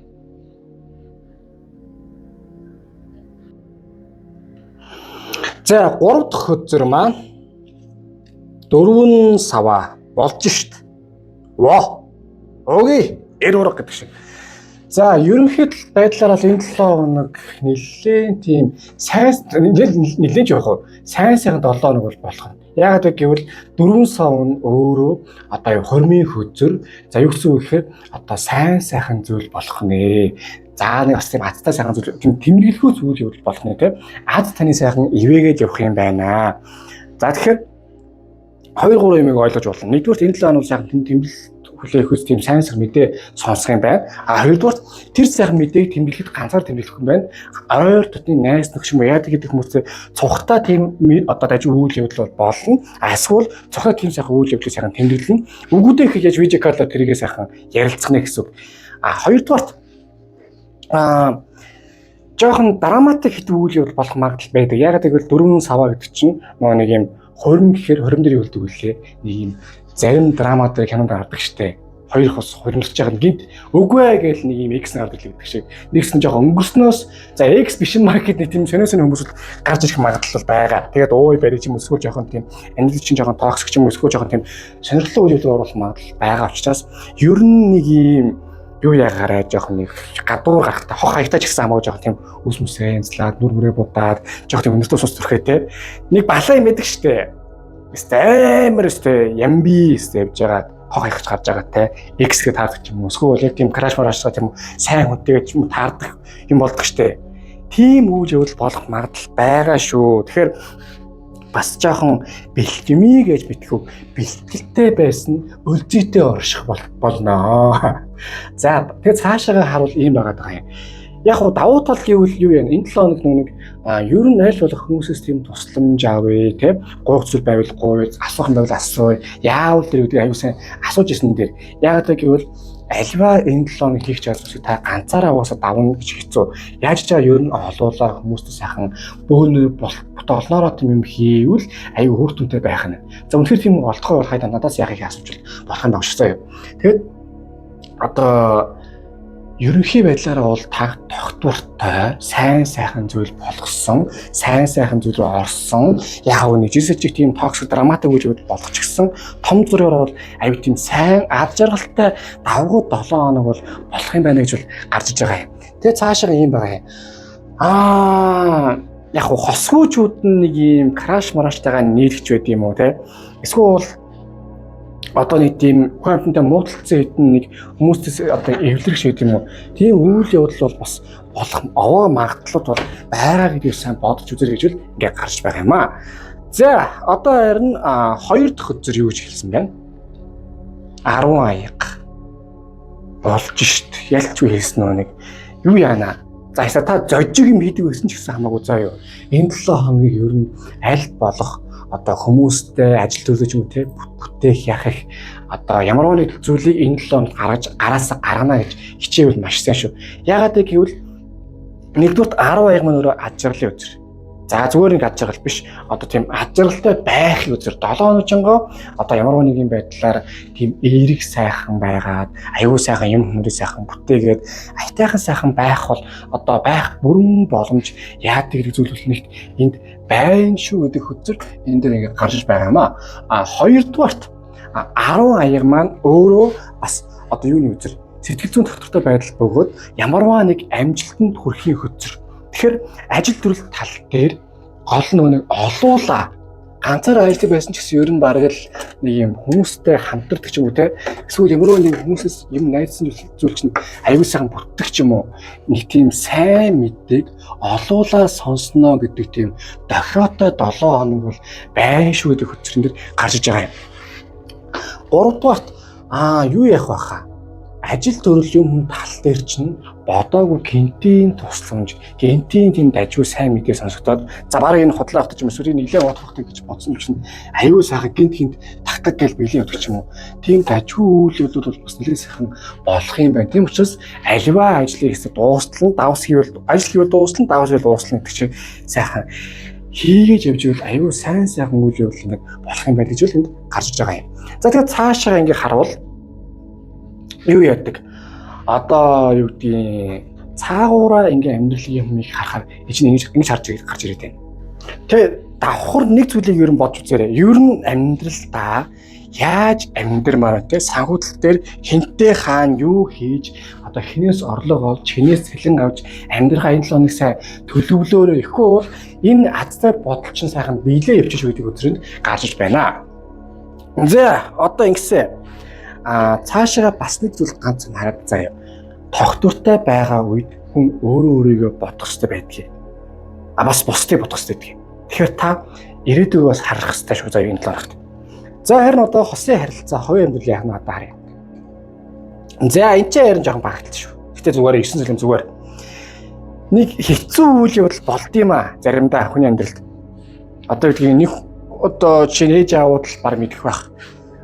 За 3 дахь үзэр маань 4 сава болж шít. Во. Окей. Эрүүр гэдэг шиг. За ерөнхийд байдлаар бол энэ 7 хоног нэлээд тийм сайн нэлээд жоох сайн сайхан 7 хоног бол болох. Яагаад гэвэл 4 сав нь өөрөө одоо юу хормын хөзөр за юу гэсэн үг гэхээр одоо сайн сайхан зүйл болох нэ. За нэг бас тийм азтай сайхан зүйл тэмдэглэхүү зүйл явуул болох нэ тийм аз таны сайхан ивэгээд явах юм байна. За тэгэхээр 2-3 юмыг ойлгож болно. Нэгдүгээр энэ 7 хоног сайхан тэмдэглэл хүлээхүйс тийм сайн сайхан мэдээ сонсох юм байна. Хоёрдугаар тэр сайхан мэдээг тэмдэглэхэд ганцаар тэмдэглэх юм байна. Ойр дотны найз нөхөш юм яадаг гэдэг хүмүүсээ цухтаа тийм одоо дажиг үйл явдал бол болно. Эсвэл цухтаа тийм сайхан үйл явдлыг сайхан тэмдэглэн үгүүдээ их яаж видео каллаар тэрийгээ сайхан ярилцах нэ гэсэн үг. Хоёрдугаарт жоохон драматик хэдэн үйл явдал болох магадлал байдаг. Яагаад гэвэл 4 сава гэдэг чинь нэг юм хорим гэхээр хорим дээр үлддэг үлээ. Нэг юм зарим драматай кинонд гардаг штэ. Хоёр хос хоригдож байгаа гинт үгүй гээл нэг юм X гардаг л гэдэг шиг. Нэгсэн жоохон өнгөрснөөс за X биш маркет нэг тийм сонирхолтой хүмүүс гарч ирэх магадлал байгаа. Тэгээд ууй бариж юм өсгөл жоохон тийм анилж чинь жоохон токсик юм өсгөл жоохон тийм сонирхолтой үйл явдал оруулах магадлал байгаа учраас ер нь нэг юм юу ягаараа жоохон нэг гадуур гарахтай хох хаягтаа ч гэсэн хамаагүй жоохон тийм үс мүсээ янзлаад нүр бүрээ будаад жоохон тийм өнөртөө сус төрхөө те. Нэг балаа юм байдаг штэ. Амар өстэй ямби өстэй явж байгаа хог хайхч гарч байгаа те X гэж таардаг юм уу эсвэл яг тийм краш марашгаа тийм сайн хүнтэйгээ ч юм таардаг юм болдог штэ тийм үйл явдал болох магадлал байгаа шүү. Тэгэхээр бас жоохон бэлтгэмий гэж битгүү бэлтгэлтэй байсан өлзийтэй орших болно. За тэгээд цаашаагаа харуул ийм байгаа даа юм. Яг уу давуу тал гэвэл юу юм энэ 7 хоног нэг ер нь аль болох хүмүүсээс тийм тусламж авъя тийм гуйх зүйл байвал гуй асуух юм байвал асууя яавал тэр үгүй аюу сайн асууж исэн дээр яагаад гэвэл альва энэ 7 хоног хийх чадварыг та ганцаараа уусаа давна гэж хэцүү яаж ч ер нь олуулаа хүмүүстэй сайхан бөөнөр бот олноороо тийм юм хийвэл аюу хөөр түнтэй байх нь за үнэхээр тийм олдохой бол хайда надаас яахыг асууж болох юм багшсаа юу тэгэд одоо ерөнхий байдлаараа бол тогтвортой сайн сайхан зүйл болгосон, сайн сайхан зүйл орсон. Яг нэг жишээч тийм токсик драматик үйл явдал болгоч гисэн том зүрээр бол аюу тийм сайн ад жаргалтай давгуу 7 хоног бол болох юм байна гэж бол гарч иж байгаа юм. Тэгээ цаашаа юм байгаа юм. Яг хосгоочуд нэг юм краш мараштайгаа нийлгч байд юм уу те? Эсвэл одоо нэг тийм quantum муудалцсан хэдэн нэг хүмүүсээс одоо эвлэрэх шиг юм уу. Тийм үйл явдал бол бас болох овоо магадлалууд бол байгаа гэдгийг сайн бодож үзэр гэж л ингээд гарч байгаа юм аа. За одоо харин 2 дахь үзэр юу гэж хэлсэн байна? 10 аяг болж шít. Ялчгүй хэлсэн нөө нэг юу яана. За яса та зожиг юм хийдэг байсан ч гэсэн хамаагүй заа юу. Энэ 7 хоногийг ер нь аль болох одоо хүмүүстэй ажил төлөвлөж юм те бүтээх яах их одоо ямар нэг зүйлийг энэ 7 хоног гараасаа гаргана гэж хичээвэл маш сайн шүү. Яагаад гэвэл нэгдүгээр 10 аяг маань өөрөө ад жаргалын үзэр. За зүгээр нэг ад жаргал биш. Одоо тийм ад жаргалтай байх үзэр 7 хоногчингоо одоо ямар нэг юм байдлаар тийм эерэг сайхан байгаад аюу сайхан юм хүмүүс сайхан бүтээгээд айтайхан сайхан байх бол одоо байх бүрэн боломж яадаг гэдэг зүйл нэгт энд байна шүү гэдэг хөтөр энэ дээр ингээд гарч байгаа юм аа. Хоёрдугаарт 10 аяг маань өөрөө бас одоо юуны үзэр сэтгэл зүйн тогтвортой байдал бөгөөд ямарваа нэг амжилтанд хүрэхийн хөтөр. Тэгэхээр ажил төрөл тал дээр гол нэг олуула ганцаараа ажиллаж байсан ч гэсэн ер нь бараг л нэг юм хүмүүстэй хамтардаг ч юм уу те эсвэл ямар нэг хүмүүсээс юм найдсан зүйл чинь аюул сайхан бүтдэг ч юм уу нэг тийм сайн мэддэг олуулаа сонсноо гэдэг тийм дохиотой 7 хоног бол байна шүү гэдэг хөтөлбөрн дээр гарч иж байгаа юм. 3 дугаарт юу яах вэ хаа ажил төрөл юм тал дээр чинь бодоогүй гинтийн тусламж, гинтийн тийм дажгүй сайн мэдээ сонсогдоод за барыг энэ худлаа автаж юм эсвэл нэлээд бодох гэж бодсон юм чинь аюу сайхан гинт тагтаг гэж биелийн өгч юм уу. Тийм дажгүй үйлдэлүүд бол бас нэлээд сайхан болох юм байна. Тийм учраас альва ажлыг хэсэг дуустал нь давс хийвэл ажил хийвэл дуустал нь давс хийвэл дуустал гэдэг чинь сайхан хийгээж явж ивэл аюу сайн үйл явдал нэг болох юм байна гэж л энд гарч иж байгаа юм. За тэгээд цаашаа ингэ харвал юу яадаг? Одоо юу гэдгийг цаагаараа ингээ амьдралын юмыг харахаар ингэж харж гарч ирээд байна. Тэгээд давхар нэг зүйлийг ер нь бодж үзээрэй. Ер нь амьдралдаа яаж амьдрмаар те санхүүтэл дээр хинтээ хаана юу хийж одоо хинээс орлого олж хинээс цэлэн авч амьдрахаа энэ 7 хоног сайн төлөвлөөрөө ихгүй бол энэ азтай бодол чинь сайхан биелээ явчих шүү гэдэг үзрэнд гарч байна. За одоо ингэсэн цаашаа бас нэг зүйл ганц хараад заяа. Тогтвортой байгаа үед хүн өөрийгөө бодох хэрэгтэй байдгийг. Бас бусдыг бодох хэрэгтэй гэдгийг. Тэгэхээр та ирээдүгөө бас харах хэрэгтэй шүү заяа энэ 7 хоногт. За харин одоо хосын харилцаа хувийн амьдрал яах нь одоо харъя. За энэ ч ярин жоохон багтал шүү. Гэтэ зүгээр 9 сэлэм зүгээр. Нэг хэцүү үйл явдал болд юм заримдаа хүний амьдралд. Одоо гэдгийг нэг одоо чинь ээж аавууд л баг мэдэх байх.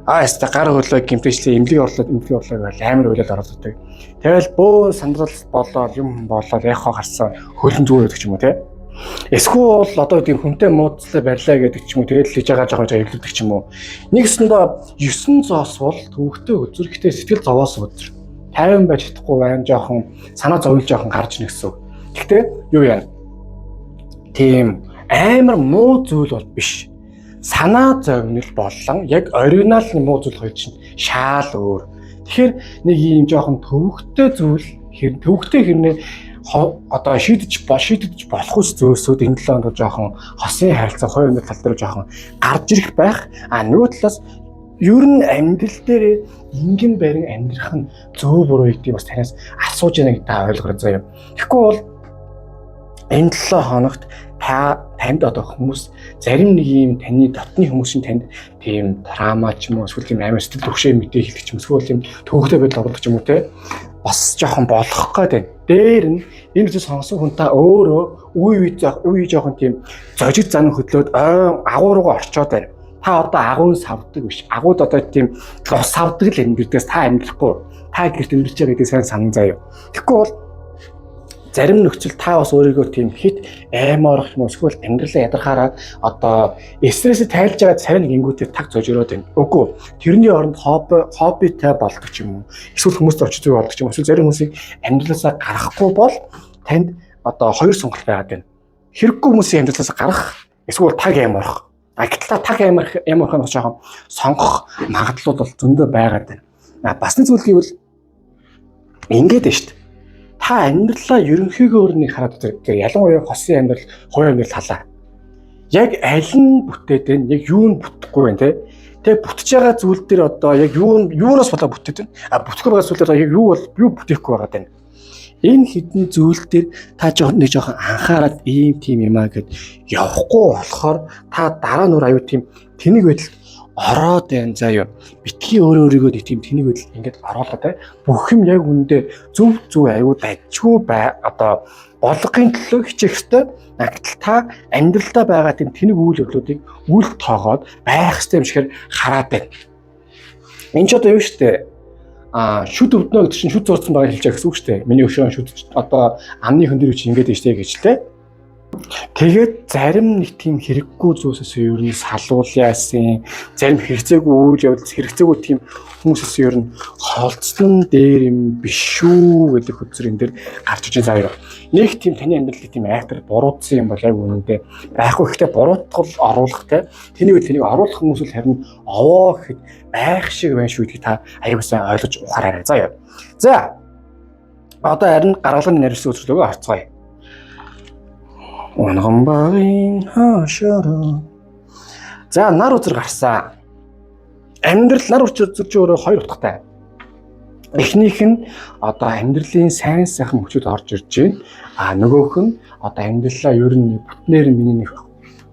Яста гар хөлөө гимтэжлээ эмнэлэг орлоо гэж амар уйлал оролцдог. Тэгэл бөө сандрал болоод юм болоод яхаа гарсан хөлн зүгээр гэдэг ч юм уу те. Эсвэл одоо тийм хүнтэй муудслаа барьлаа гэдэг ч юм уу тэгэл хийж байгаа жоо эвлэгдэг ч юм уу. Нэгсэндээ 9 зоос бол төвхтэй үзүрхтэй сэтгэл зовоос өдр. 50 байж чадахгүй байна жоохон санаа зовлж жоохон гарч нэгсэн. Гэхдээ юу яа? Тийм амар муу зүйл бол биш. Санаа зовнил боллон яг оригинал муу зүйл хоёр чинь шаал өөр. Тэгэхээр нэг ийм жоохон төвхтэй зүйл төвхтэй хэрнээ одоо шийдэж болох ус зөөсөд энэ 7 хоног жоохон хосын харилцаа хувийн амьдрал тал дээр жоохон гарч ирэх байх. Нөгөө талаас ер нь амьдрал дээр ингэн барин амьдрах нь зөв буруу гэдгийг бас танаас асууж яана гэдэг та ойлгороо заяа. Тэгэхгүй бол энэ 7 хоногт танд одоо хүмүүс зарим нэг юм таны дотны хүмүүсийн танд тийм драма ч юм уу эсвэл тийм амар сэтгэл төвшөө мэдээ хэлэх ч юм эсвэл тийм төвөгтэй байдал оруулах ч юм уу те бас жоохон болох гэдэг. Дээр нь энэ зүйл сонсон хүн та өөрөө үе жоохон тийм зожиг зан хөдлөөд агуу руугаа орчоод байна. Та одоо агуун савдаг биш. Агууд одоо тийм ус савдаг л амьдрдээс та амьдрахгүй. Та гэрт амьдарч байгаа гэдгийг сайн санан заяа. Тэгэхгүй бол зарим нөхцөл та бас өөрийгөө тийм хит аймаарах юм уу эсвэл амьдралаа ядархаараа одоо стрессээ тайлж байгаа царин гингүүтээ таг зожироод байна. Үгүй. Тэрний оронд хоббитай болдог ч юм уу. Эсвэл хүмүүст очиж болдог ч юм уу. Эсвэл зарим хүмүүсийг амьдралаасаа гаргахгүй бол танд одоо хоёр сонголт байгаад байна. Хэрэггүй хүмүүсийн амьдралаасаа гарах эсвэл таг аймаарах. Гэтэл таг аймаарах нь жоохон сонгох магадлал бол зөндөө байгаад байна. Бас нэг зүйл гэвэл ингээд байна шүү дээ. Та амьдралаа ерөнхийдөө нэг хараад үзээ. Ялангуяа хосын амьдрал, хувийн амьдрал талаа. Яг аль нь бүтээд байна, яг юу нь бүтэхгүй байна те. Тэгээ бүтэж байгаа зүйл дээр одоо яг юунаас болоо бүтээд байна. Бүтэхгүй байгаа зүйл дээр яг юу бүтээхгүй байгаа байна. Энэ хідэн зүйл дээр та нэг жоохон анхаарал ийм тийм юм гэд явахгүй болохоор та дараа нь аюу тийм тэнэг байдал ороод байна заяа. Битгий өөрийгөө нэг тийм тэнэг байдал ингээд оруулаад те. Бүх юм яг үндэ зөв аюу дажгүй одоо болгохын төлөө хичээх ёстой. Гэтэл та амьдралдаа байгаа тийм тэнэг үйл явдлуудыг үл тоогоод байх ёстой юм шигээр хараад байна. Энд ч одоо юу штэ шүд өвднө гэдэг чинь шүд зурцсан байгаа хэлж байгаа гэсэн үг шүү дээ. Миний өшөө шүд одоо амны хөндөр үчи ингэж штэ гэж лээ. Тэгээд зарим нэг тийм хэрэггүй зүйлсээс ер нь салуулъяасан, зарим хэрэгцээгүй үйл явдал хэрэгцээгүй тийм хүмүүсээс ер нь холцсон дээр юм биш шүү гэдэг хөзрийн дээр гарч иж заяа. Нэг тийм таны амьдралыг тийм айхтар буруутсан юм бол яг үнэндээ байхгүй ихтэй буруутгал оруулах те. Тэнийг оруулах хүмүүс л харин овоо гэхэд байх шиг байна шүү гэдгийг та аюулсаа ойлгож ухаарай заяа. За одоо харин гаргалгын нэрсэн үзүүлэлтөө харцгаая. Онгон багын хашаа. За нар үзэр гарсан. Амьдрал нар үзэр өөрөө хоёр утгатай. Эхнийх нь одоо амьдралын сайн сайхан мөчөд орж ирж байна. Нөгөөх нь одоо амьдралаа ер нь бүтнээр миний нэг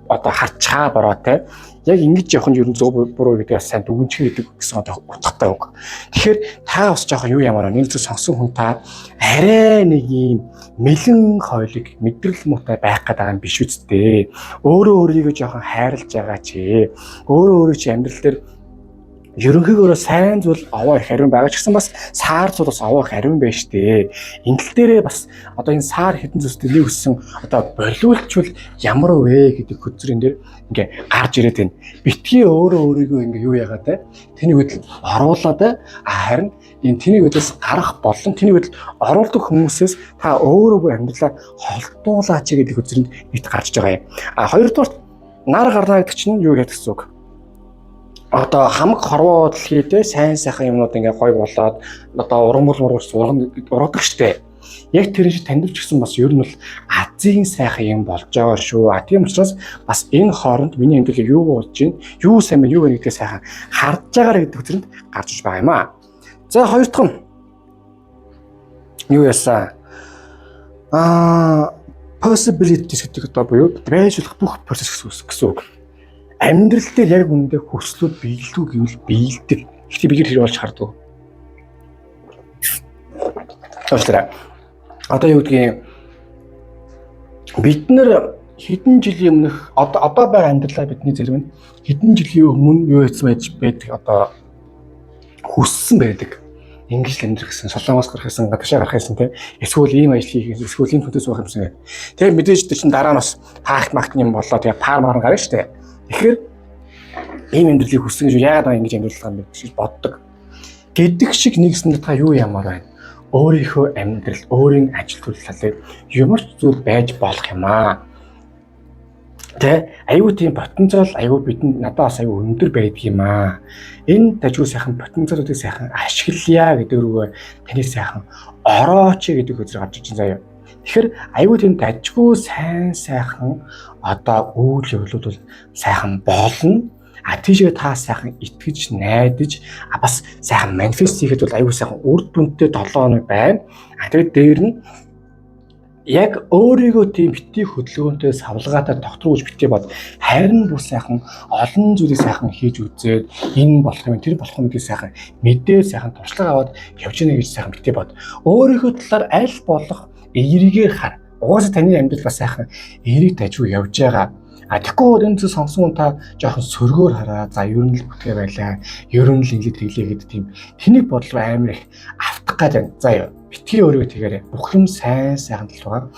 одоо харчаа бороотой. Яг ингэж явах нь ер нь зөв буруу гэдэг бас сайн дүгнчих гэдэг гэсэн одоо утгатай үг. Тэгэхээр та бас жоохон юу ямар нэг зүйл сонсон хүн та арай нэг юм мэлэн хойлог мэдрэл муутай байх гэдэг юм биш үсттэй. Өөрөө өөрийгөө жоохон хайрлаж байгаа чи. Өөрөө өөрийн чи амьдрал дээр ерөнхийдөө сайн зүйл овоо их ариун байгаа ч гэсэн бас саар зүйл бас овоо их ариун байж тээ. Ингээл дээрээ бас одоо энэ саар хэдэн зүйлстэй нэг өссөн одоо болиулчвал ямар вэ гэдэг хөзрийн дээр ингээ гарч ирээд байна. Битгий өөрөө өөрийгөө ингээ юу яагаад те тэний хөдөл оруулаад харин энэ тэний хөдөлс гарах болон тэний хөдөл оруулдаг хүмүүсээс та өөрөө амьдралаа холдуулаач гэдэг хөзрийн нийт гарч байгаа юм. Хоёрдугаар нар гарна гэдэг чинь юу гэдэг гэсэн үг? Одоо хамаг хорвоо дэлхийдээ сайн сайхан юмнууд ингээ гой болоод одоо ургадаг штэ. Яг тэр шиг таньдвч гэсэн бас ер нь бол азийн сайхан юм болж байгаа шүү. Тийм учраас бас энэ хооронд миний амьдрал юу болж байна, юу сайн байна, юу вэ гэдгээ сайхан харж байгаарэ гэдэг хүчинд гарч иж байгаа юм аа. За хоёр дахь нь юу яасан? Possibilities гэдэг одоо буюу байж болох бүх процесс гэсэн үг. Амьдрал дээр яг үүндээ хүслүүд биелдэг гэвэл биелдэг. Гэхдээ бид хэрэг болж харддаг. Тоошлоо. Одоо юу гэдгийг бид нар хэдэн жилийн өмнөх одоо байгаа амьдралаа бидний зарим нь хэдэн жилийн өмнө юу хийсэн байдаг одоо хүссэн байдаг. Ингэж амьдрах гэсэн, солонгос гарах гэсэн, гадаашаа гарах гэсэн тийм эсвэл ийм ажил хийх гэсэн, эсвэл ийм төдөөс байх юмсан. Тэгээ мэдээж чинь дараа нь бас паакт магт юм болоо тэгээ пар марн гарна шүү дээ. Тэгэхээр ийм амьдралыг хүссэн гэж яагаад ингэж амьдрах юм бэ гэж боддог. Гэдэг шиг нэгсэнд та юу ямар байна? Өөрийнхөө амьдрал, өөрийн ажил төлөвлөлийг ямар ч зүйл байж болох юм аа. Тэ аюу тийм потенциал аюу бидэнд надаас аюу өндөр байдаг юм аа. Энэ дажгүй сайхан потенциалуудыг сайхан ашиглая гэдэг рүүгээ таны сайхан орооч гэдэг хөзөр гарч иж заяа. Тэгэхээр аюу тийм дажгүй сайхан одоо үйл явдлууд бол сайхан болно. Тийшээ та сайхан итгэж, найдаж, бас сайхан манифест хийхэд бол аюу сайхан үр дүнтэй 7 хоног байна. Тэгээд дээр нь яг өөрийгөө тийм битгий хөдөлгөөнтэй савлгаатай докторууж битгий бод харин бүр сайхан олон зүйлийг сайхан хийж үзээд энэ болох юм тэр болох юм гэдгийг сайхан мэдээ сайхан туршлага аваад явж гэнэ гэж сайхан битгий бод өөрийнхөө талаар аль болох эерийгээр хар угаасаа таны амьдрал бас сайхан эерийг дажгүй явж байгаа. Тэгэхгүй энэ зүйл сонсон та жоохон сөргөөр хараа за ер нь л бүтгээ байлаа ер нь л ингэж тэглээ гэдэг тийм тэнийг бодол амар их автах гэж байна. За битгий өөрийгөө тэгээрэй. Бүх юм сайн сайхан талбайгаар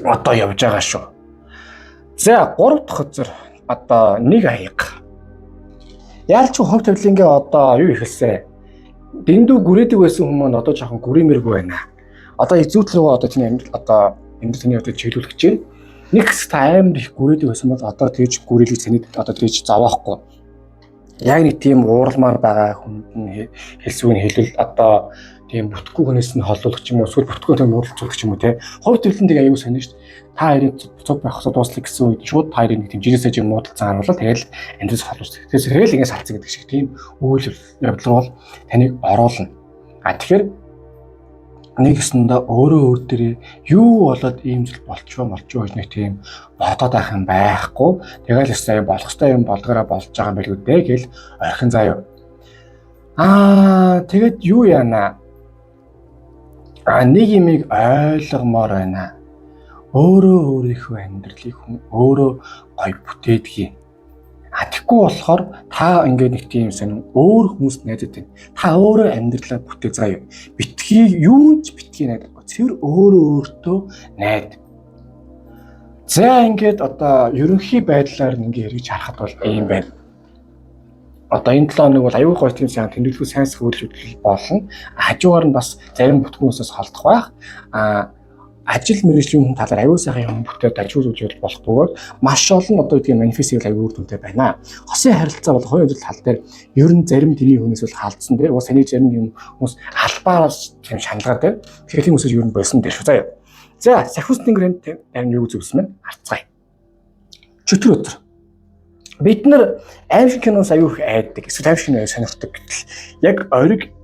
одоо явж байгаа шүү. За 3 дахь хөзөр одоо нэг аяга. Яалч хувь тавилангийн одоо юу ихэлсэ. Дэндүү гүрээдэг байсан хүмүүс одоо жоохон гүрэмэргүй байна. Одоо эзүүтэл рүү одоо тийм амьдрал одоо амьдрал таны одоо чиглүүлэх чинь нэг хэсэг амар их гүрээдэг байсан бол одоо тэгж гүрээлийг цэнэд одоо тэгж зовоохгүй. Яг нэг тийм ууралмаар байгаа хүнд нь хэлсүүний хэлвэл одоо тийм бүтггүй хүнээс нь холуулах ч юм уу эсвэл бүтггүй тийм муудалцуулах ч юм уу те. Хувь тавилантыг аюул сонио шүү дээ. Та хоёрын цуг байх хэвээр дуслах гэсэн үед шууд та хоёрын нэг тийм жирээсэж юм муудалцсан харуулаад тэгэл амьдрал холуулж. Тэгэхээр тэгэл ингэ салцсан гэдэг шиг тийм үйл явдал бол таныг оруулна. Тэгэхээр нэг гэсэндээ өөрөө өөр дээрээ юу болоод ийм зүйл болчихоо гэж нэг тийм бодоод байх юм байхгүй. Тэгэл сая болох ёстой юм болгоороо болж байгаа юм билүү дээ гэл орхин заяа. Тэгэд юу яана? Нэг юмыг ойлгомоор байна. Өөрөө өөрийнхөө амьдралыг хүн өөрөө гой бүтээдэг. Тэгэхгүй болохоор та ингээд нэг тийм сонин өөр хүмүүст найдаад байна. Та өөрөө амьдралаа бүтээ заяа. Битгий юуч битгий найдаад. Цэвэр өөрөө өөртөө найд. За ингээд одоо ерөнхий байдлаар ингээд хэрэгж харахад бол ийм байна. Одоо энэ 7 хоног бол аюул гой тийм сайн тэмдэглэл сайн сөхөрлөж болно. Хажуугаар нь бас зарим бүтгэнөөсөөс холдох байх. Ажил мэргэжлийн талаар аюул сайхан юм бүтээд ажиглуулж болох бөгөөд маш олон одоо тийм манифестыг аюул үр дүнтэй байна. Хосын харилцаа бол хоёрын тал дээр ер нь зарим тэний хүнээс бол халдсан дээр уус таны зарим юм хүмүүс албаараас тийм шаналгаад байна. Тэгэхээр тийм хүмүүсээс ер нь болсон дээр шүү. За сахиусны грэнд тань юу зүгсэн мэн харцгаая. Чөтгөр өдөр. Бид нар аим шиг киноос аюул их айддаг. Эсвэл аим шиг кино сонирхдаг гэтэл яг ориг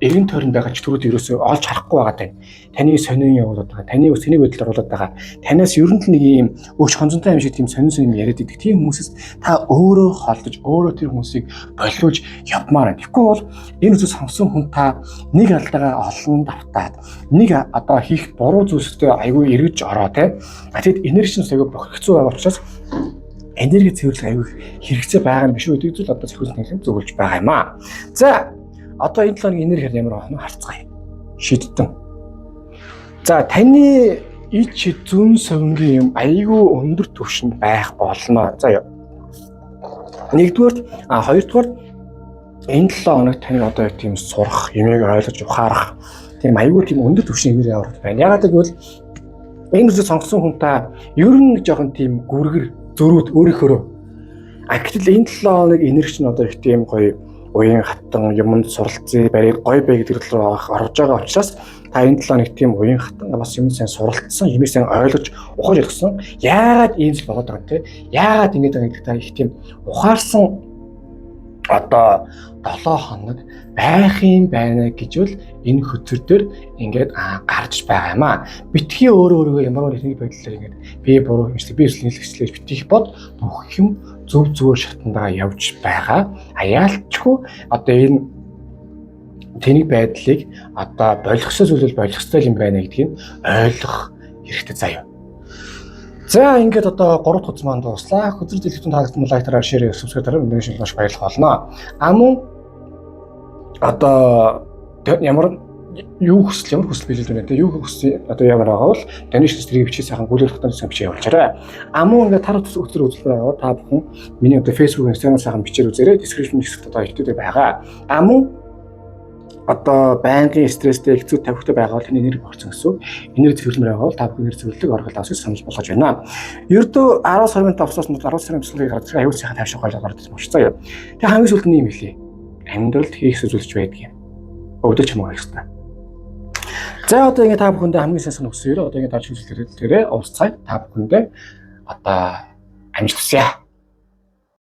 эргэн тойронд байгаа чөтгөрүүд ерөөсөө олж харахгүй байгаа тань. Таныг сонин явуулаад байгаа. Таныг сэний байдлаар оруулаад байгаа. Танаас ер нь нэг юм өч хонцонтой юм шиг тийм сонин яриад идэг. Тийм хүмүүсээс та өөрөө холдож, өөрөө тэр хүмүүсийг болиулж явмаар байна. Тэгэхгүй бол энэ үсээ сонсон хүн та нэг алдаага олон давтаад нэг одоо хийх буруу зүйлстэй айгүй эргэж ороо те. Тэгэд энерги нь айгүй бохирхцүү байгаа учраас энерги цэвэрлэх айгүй хэрэгцээ байгаа юм биш үү? Гэдэг зүйл одоо зөвхөн танхим зөвлөж байгаа юм аа. За одоо энэ 7 өдрийн энерги ямар байна вэ? Харцгаая. Шийдтэн. За таны ич зүүн совингийн юм айгүй өндөр түвшинд байх болно. За нэгдүгээр хоёрдугаар энэ 7 хоног таны одоо яг тийм сурах, юмыг ойлгож ухаарах тийм айгүй тийм өндөр түвшин энерги авах байна. Ягаад гэвэл энэ үсээ сонгосон хүн та ер нь жоохон тийм гүргэр зөрүүд өөрийнхөө. Гэтэл энэ 7 хоног энерги нь одоо их тийм гоё уян хатан юмд суралцъя барыг гоё бай гэдэг рүү орж байгаа учраас та энэ 7 хоног тийм уян хатан бас юм сайн суралцсан, юмыг сайн ойлгож ухаж ойлгосон. Яагаад ийм зүйл болоод байгаа юм те? Яагаад ингэж байгаа гэдэг та их тийм ухаарсан одоо 7 хоног байх юм байна гэж бол энэ хөтөр дээр ингээд гарч байгаа юм аа. Битгий өөрөө ямар нэг байдлаар ингээд би буруу юмшиг би эслэлж битгий бод бүх юм зөв зөвөр шатандаа явж байгаа. Яалтчгүй одоо энэ тэний байдлыг одоо болгохсоо зүйл болгохстой юм байна гэдгийг ойлгох хэрэгтэй заяа. За ингээд одоо 3 дахь маань дуслаа. Хөтөр дэлгэцэн таалагдсан лайктараар шеэр subscribe дараа мэдээж маш баярлах болно. Мөн одоо ямар хүсэл биелүүлж байна те юу хүсэл одоо ямар байгаа бол таны шийдвэрийг бичиж сайхан гүйлгэх хатан бичиж явуулчаарай. Мөн ингээд тар өтөр үзэл байгаа та бүхэн миний одоо Facebook, Instagram сайхан бичээр үзээрэй. Description хэсэгт одоо итүүд байгаа. Мөн одоо байнгын стресстэй хэцүү тавихтай байгаа бол энэ энерги борцсон гэсэн. Энерги цэвэрлэмээр байгаа бол та бүхэн энерги цэвэрлэлийг оргил авсыг санал болгож байна. Ердөө 10 сарын тавсаас нь 10 сарын төслийг гаргаж аюул сайхан тавьшаа гойлоо гардаг юм шиг заяа. Тэгээ хамгийн сүүлд нь юм хэлээ. Амьдралд хийх зүйлч байдаг юм. Өвдөж хамгаалах хэрэгтэй. За одоо ингэ та бүхэндээ хамгийн сайн санах хүсье. Одоо ингэ даж үзэлтэрээ уулзцай та бүхэндээ одоо амжилт хүсье.